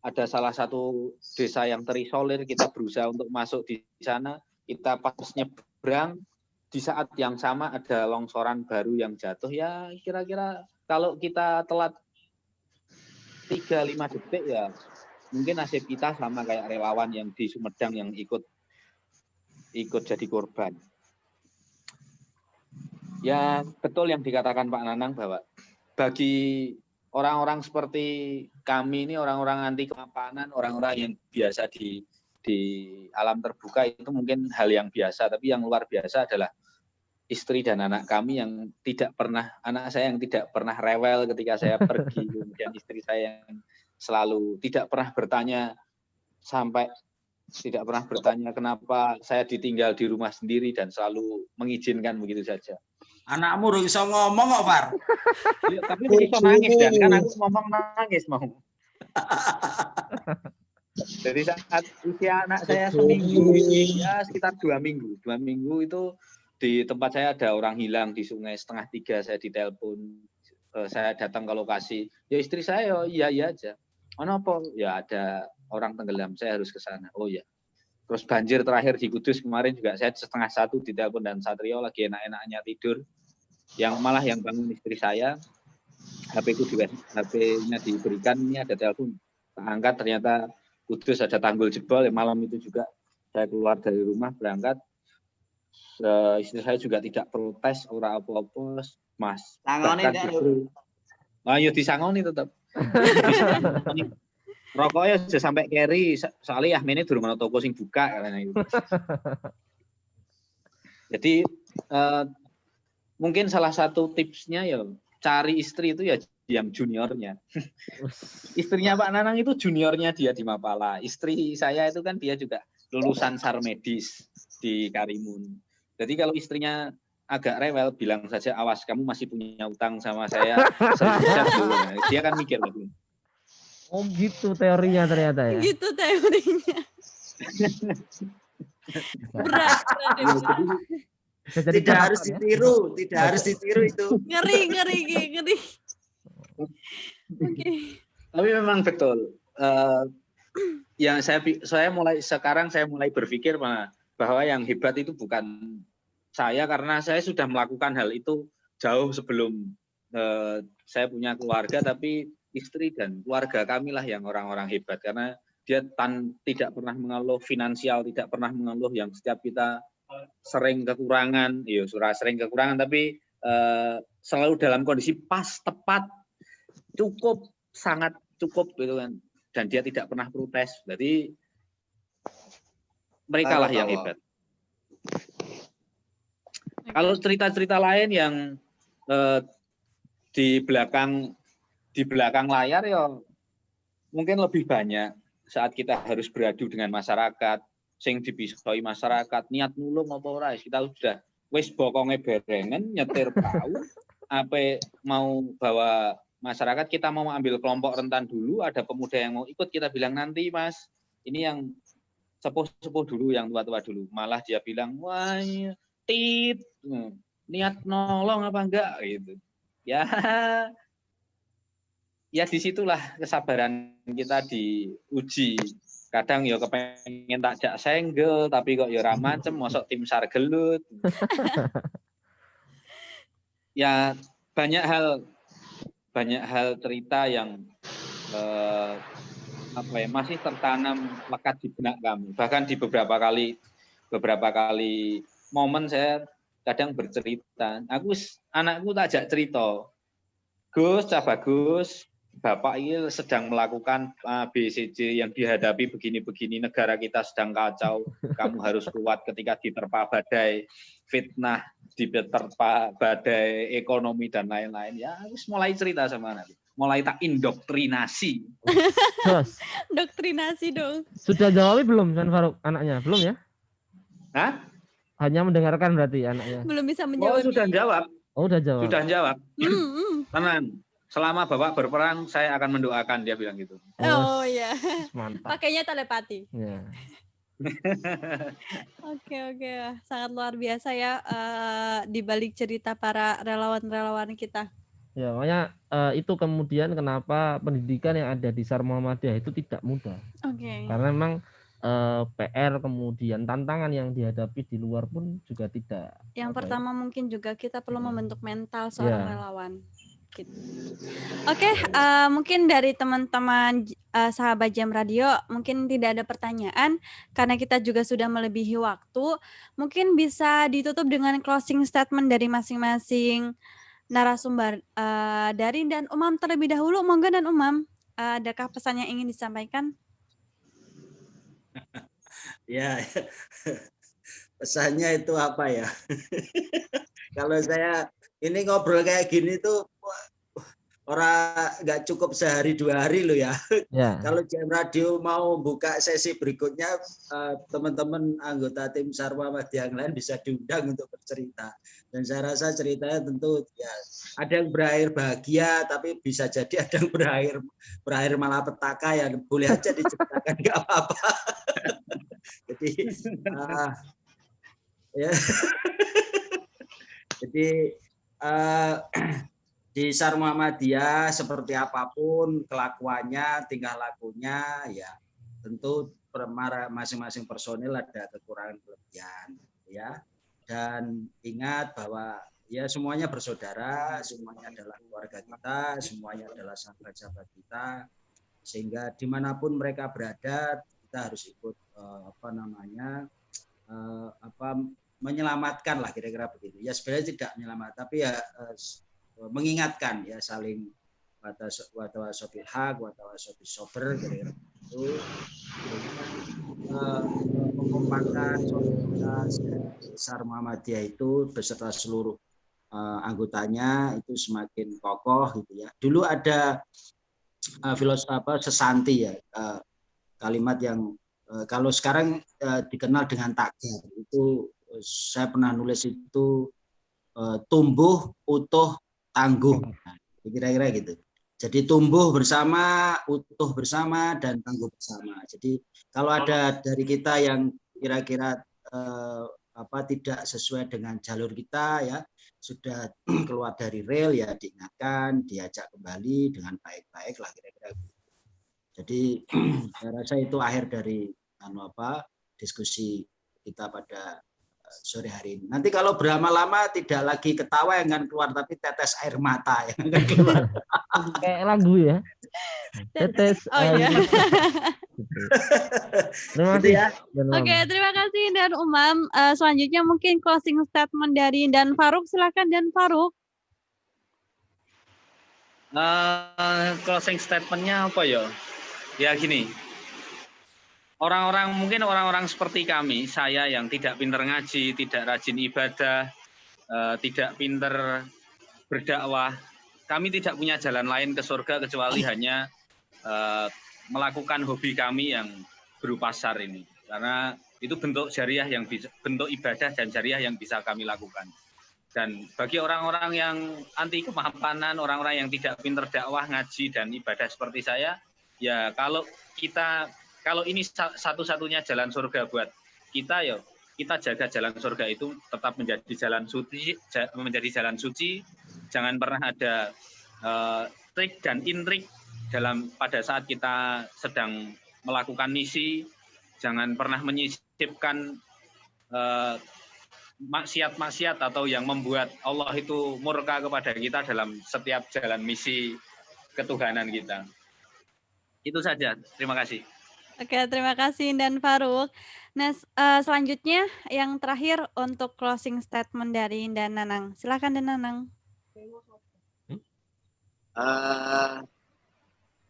Ada salah satu desa yang terisolir, kita berusaha untuk masuk di sana, kita pas nyebrang, di saat yang sama ada longsoran baru yang jatuh, ya kira-kira kalau kita telat 3-5 detik ya mungkin nasib kita sama kayak relawan yang di Sumedang yang ikut jadi korban. Ya betul yang dikatakan Pak Nanang bahwa bagi orang-orang seperti kami ini, orang-orang anti kemapanan, orang-orang yang biasa di alam terbuka itu mungkin hal yang biasa, tapi yang luar biasa adalah istri dan anak kami yang tidak pernah, anak saya yang tidak pernah rewel ketika saya pergi, kemudian istri saya yang selalu tidak pernah bertanya, sampai tidak pernah bertanya kenapa saya ditinggal di rumah sendiri dan selalu mengizinkan begitu saja. Anakmu udah bisa ngomong kok, Par. Ya, tapi bisa nangis dan kan aku ngomong nangis mau. Jadi saat usia anak saya seminggu, ya sekitar 2 minggu. 2 minggu itu di tempat saya ada orang hilang di sungai, 2:30 saya ditelepon. Saya datang ke lokasi. Ya istri saya, iya aja. Apa? Ya ada orang tenggelam, saya harus ke sana. Oh ya. Terus banjir terakhir di Kudus kemarin juga saya 1:30 ditelepon dan Satrio lagi enak-enaknya tidur. Yang malah yang bangun istri saya, HP-nya diberikan, ini ada telepon. Tak angkat, ternyata Kudus ada tanggul jebol. Malam itu juga saya keluar dari rumah berangkat. Istri saya juga tidak protes, ora apa-apa, Mas. Sangoni terus. Ayo disangoni tetap. Rokoknya sudah sampai carry, soalnya ini durung ana toko sing buka karena itu. Jadi mungkin salah satu tipsnya ya cari istri itu ya yang juniornya. Istrinya Pak Nanang itu juniornya dia di Mapala. Istri saya itu kan dia juga lulusan Sarmedis di Karimun. Jadi kalau istrinya agak rewel, bilang saja awas kamu masih punya utang sama saya 1.000 dulu. Dia kan mikir lagi. Oh gitu teorinya ternyata ya. Gitu teorinya. Berat. Tidak harus ditiru, tidak harus ditiru itu. Ngeri. Oke. Tapi memang betul. Yang saya mulai berpikir bahwa yang hebat itu bukan saya, karena saya sudah melakukan hal itu jauh sebelum saya punya keluarga, tapi istri dan keluarga kami lah yang orang-orang hebat, karena dia tidak pernah mengeluh finansial, tidak pernah mengeluh yang setiap kita sering kekurangan, tapi selalu dalam kondisi pas, tepat, cukup, sangat cukup gitu kan, dan dia tidak pernah protes. Jadi mereka lah yang hebat. Kalau cerita-cerita lain yang di belakang layar ya mungkin lebih banyak saat kita harus beradu dengan masyarakat, sing dipisoi masyarakat, niat nulung apa ora, kita sudah wis bokonge berengen nyetir perahu, apa mau bawa masyarakat, kita mau ambil kelompok rentan dulu, ada pemuda yang mau ikut, kita bilang nanti Mas, ini yang sepuh-sepuh dulu, yang tua-tua dulu. Malah dia bilang, wah niat nolong apa enggak gitu. Ya disitulah kesabaran kita diuji. Kadang ya kepengen takjak senggel, tapi kok ya ora macem, mosok tim SAR gelut. Ya banyak hal cerita yang masih tertanam lekat di benak kami. Bahkan di beberapa kali momen saya kadang bercerita. Anakku takjak cerita. Gus, Bagus, Bapak ini sedang melakukan BCJ yang dihadapi begini-begini, negara kita sedang kacau, kamu harus kuat ketika diterpa badai fitnah, diterpa badai ekonomi dan lain-lain. Ya, harus mulai cerita sama anak. mulai tak indoktrinasi. Jos. Doktrinasi dong. Sudah jawab belum San Faruk anaknya? Belum ya? Hah? Hanya mendengarkan berarti anaknya. Belum bisa Oh, menjawab. sudah jawab. Oh, udah jawab. Sudah jawab. Hmm. Tenang. Selama Bapak berperang, saya akan mendoakan, dia bilang gitu. Oh ya. Mantap. Pakainya telepati. Ya. Oke. Sangat luar biasa ya di balik cerita para relawan-relawan kita. Ya, makanya itu kemudian kenapa pendidikan yang ada di SAR Muhammadiyah itu tidak mudah. Oke. Karena memang PR kemudian tantangan yang dihadapi di luar pun juga tidak. Yang pertama mungkin juga kita perlu membentuk mental seorang relawan. Gitu. Oke, mungkin dari teman-teman sahabat Jam Radio mungkin tidak ada pertanyaan karena kita juga sudah melebihi waktu. Mungkin bisa ditutup dengan closing statement dari masing-masing narasumber. Darin dan Umam terlebih dahulu. Monggo dan Umam, adakah pesan yang ingin disampaikan? Ya, pesannya itu apa ya? Kalau saya ini ngobrol kayak gini tuh orang nggak cukup sehari 2 hari loh ya. Kalau Jam Radio mau buka sesi berikutnya, teman-teman anggota tim SAR Muhammadiyah yang lain bisa diundang untuk bercerita. Dan saya rasa ceritanya tentu ya ada yang berakhir bahagia, tapi bisa jadi ada yang berakhir malapetaka, yang boleh aja diceritakan, nggak apa-apa. Jadi ya. Jadi di SAR Muhammadiyah seperti apapun kelakuannya, tingkah lakunya, ya tentu masing-masing personil ada kekurangan kelebihan, ya. Dan ingat bahwa ya semuanya bersaudara, semuanya adalah keluarga kita, semuanya adalah sahabat-sahabat kita, sehingga dimanapun mereka berada kita harus ikut menyelamatkan lah, kira-kira begitu. Ya sebenarnya tidak menyelamatkan, tapi ya mengingatkan, ya saling watawasobil haq, watawasobil sober, kira-kira itu. Mengumpulkan solidaritas SAR Muhammadiyah itu beserta seluruh anggotanya itu semakin kokoh gitu ya. Dulu ada sesanti ya, kalimat yang kalau sekarang dikenal dengan tagar, itu saya pernah nulis itu tumbuh, utuh, tangguh, kira-kira gitu. Jadi tumbuh bersama, utuh bersama, dan tangguh bersama. Jadi kalau ada dari kita yang kira-kira tidak sesuai dengan jalur kita, ya sudah keluar dari rel, ya diingatkan, diajak kembali dengan baik-baik lah, kira-kira. Jadi saya rasa itu akhir dari diskusi kita pada sore hari ini. Nanti kalau berlama-lama tidak lagi ketawa yang akan keluar, tapi tetes air mata yang akan keluar. Kayak lagu ya. Tetes air mata. Terima kasih ya. Oke, terima kasih Dan Umam. Selanjutnya mungkin closing statement dari Dan Faruk. Silakan Dan Faruk. Closing statementnya apa ya? Ya gini. Orang-orang seperti kami, saya yang tidak pinter ngaji, tidak rajin ibadah, tidak pinter berdakwah, kami tidak punya jalan lain ke surga kecuali hanya melakukan hobi kami yang berupa SAR ini. Karena itu bentuk jariah bentuk ibadah dan jariah yang bisa kami lakukan. Dan bagi orang-orang yang anti kemapanan, orang-orang yang tidak pinter dakwah, ngaji dan ibadah seperti saya, ya kalau ini satu-satunya jalan surga buat kita, ya kita jaga jalan surga itu tetap menjadi jalan suci, jangan pernah ada trik dan intrik pada saat kita sedang melakukan misi, jangan pernah menyisipkan maksiat-maksiat atau yang membuat Allah itu murka kepada kita dalam setiap jalan misi ketuhanan kita. Itu saja, terima kasih. Oke, terima kasih Dan Faruk. Nah, selanjutnya yang terakhir untuk closing statement dari Dan Nanang. Silakan Dan Nanang.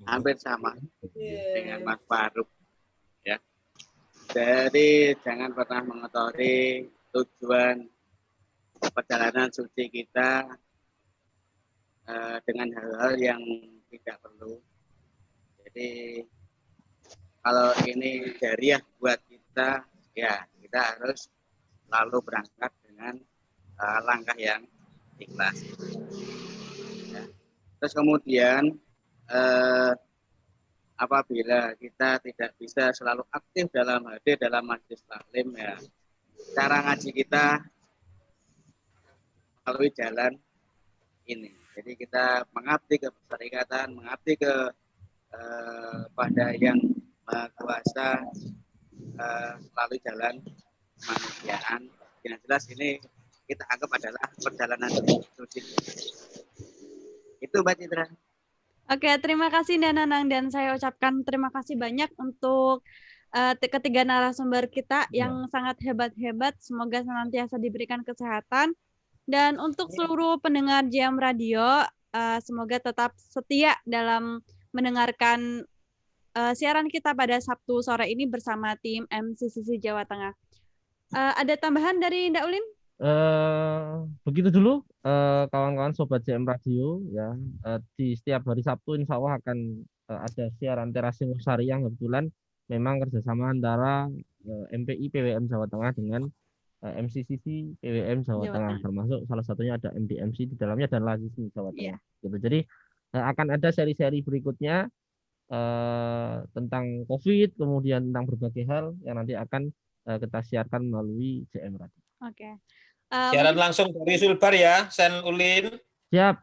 Hampir sama dengan Mas Faruk, ya. Jadi jangan pernah mengotori tujuan perjalanan suci kita dengan hal-hal yang tidak perlu. Jadi kalau ini jariah buat kita, ya kita harus selalu berangkat dengan langkah yang ikhlas. Ya. Terus kemudian apabila kita tidak bisa selalu aktif dalam hadir dalam majelis taklim, ya cara ngaji kita melalui jalan ini. Jadi kita mengabdi ke perserikatan, mengabdi ke pada yang kuasa melalui jalan kemanusiaan. Yang jelas ini kita anggap adalah perjalanan suci. Itu Mbak Citra. Oke, terima kasih Dananang, dan saya ucapkan terima kasih banyak untuk ketiga narasumber kita yang sangat hebat-hebat. Semoga senantiasa diberikan kesehatan. Dan untuk seluruh pendengar JM Radio, semoga tetap setia dalam mendengarkan siaran kita pada Sabtu sore ini bersama tim MCCC Jawa Tengah. Ada tambahan dari Ndak Ulin? Begitu dulu kawan-kawan sobat JM Radio ya, di setiap hari Sabtu insya Allah akan ada siaran Terasi Ngusari yang kebetulan memang kerjasama antara MPI PWM Jawa Tengah dengan MCCC PWM Jawa Tengah, termasuk salah satunya ada MDMC di dalamnya dan lagi di Jawa Tengah. Gitu. Jadi akan ada seri-seri berikutnya tentang COVID, kemudian tentang berbagai hal yang nanti akan kita siarkan melalui JM Radio. Oke. Siaran langsung dari Sulbar ya, Sen Ulin. Siap.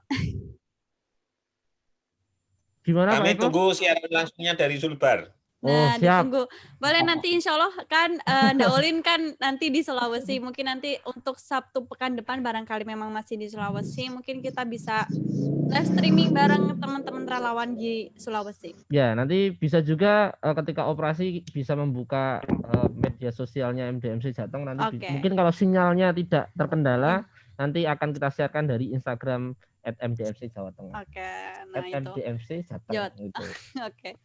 Gimana Kami Pak Eko? tunggu siaran langsungnya dari Sulbar. Nah, siap. ditunggu. Boleh nanti insya Allah kan Ndak Ulin kan nanti di Sulawesi. Mungkin nanti untuk Sabtu pekan depan barangkali memang masih di Sulawesi. Mungkin kita bisa live streaming bareng teman-teman relawan di Sulawesi. Ya, nanti bisa juga ketika operasi bisa membuka media sosialnya MDMC Jateng. Nanti mungkin kalau sinyalnya tidak terkendala, nanti akan kita siarkan dari Instagram @MDMC Jawa Tengah. Oke, nah itu. MDMC Jateng. Gitu. Oke.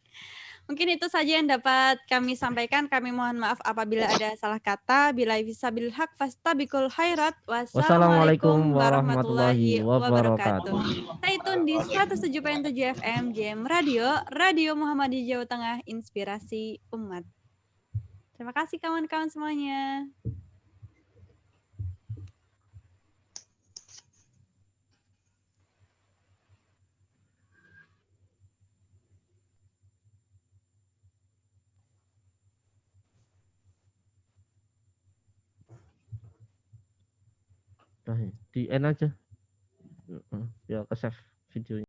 Mungkin itu saja yang dapat kami sampaikan. Kami mohon maaf apabila ada salah kata. Bila bisabil haq fastabiqul khairat. Wassalamualaikum warahmatullahi wabarakatuh. Stay tune di 107.7 FM JM Radio, Radio Muhammadiyah Jawa Tengah, Inspirasi Umat. Terima kasih kawan-kawan semuanya. Di end aja. Ya ke save videonya.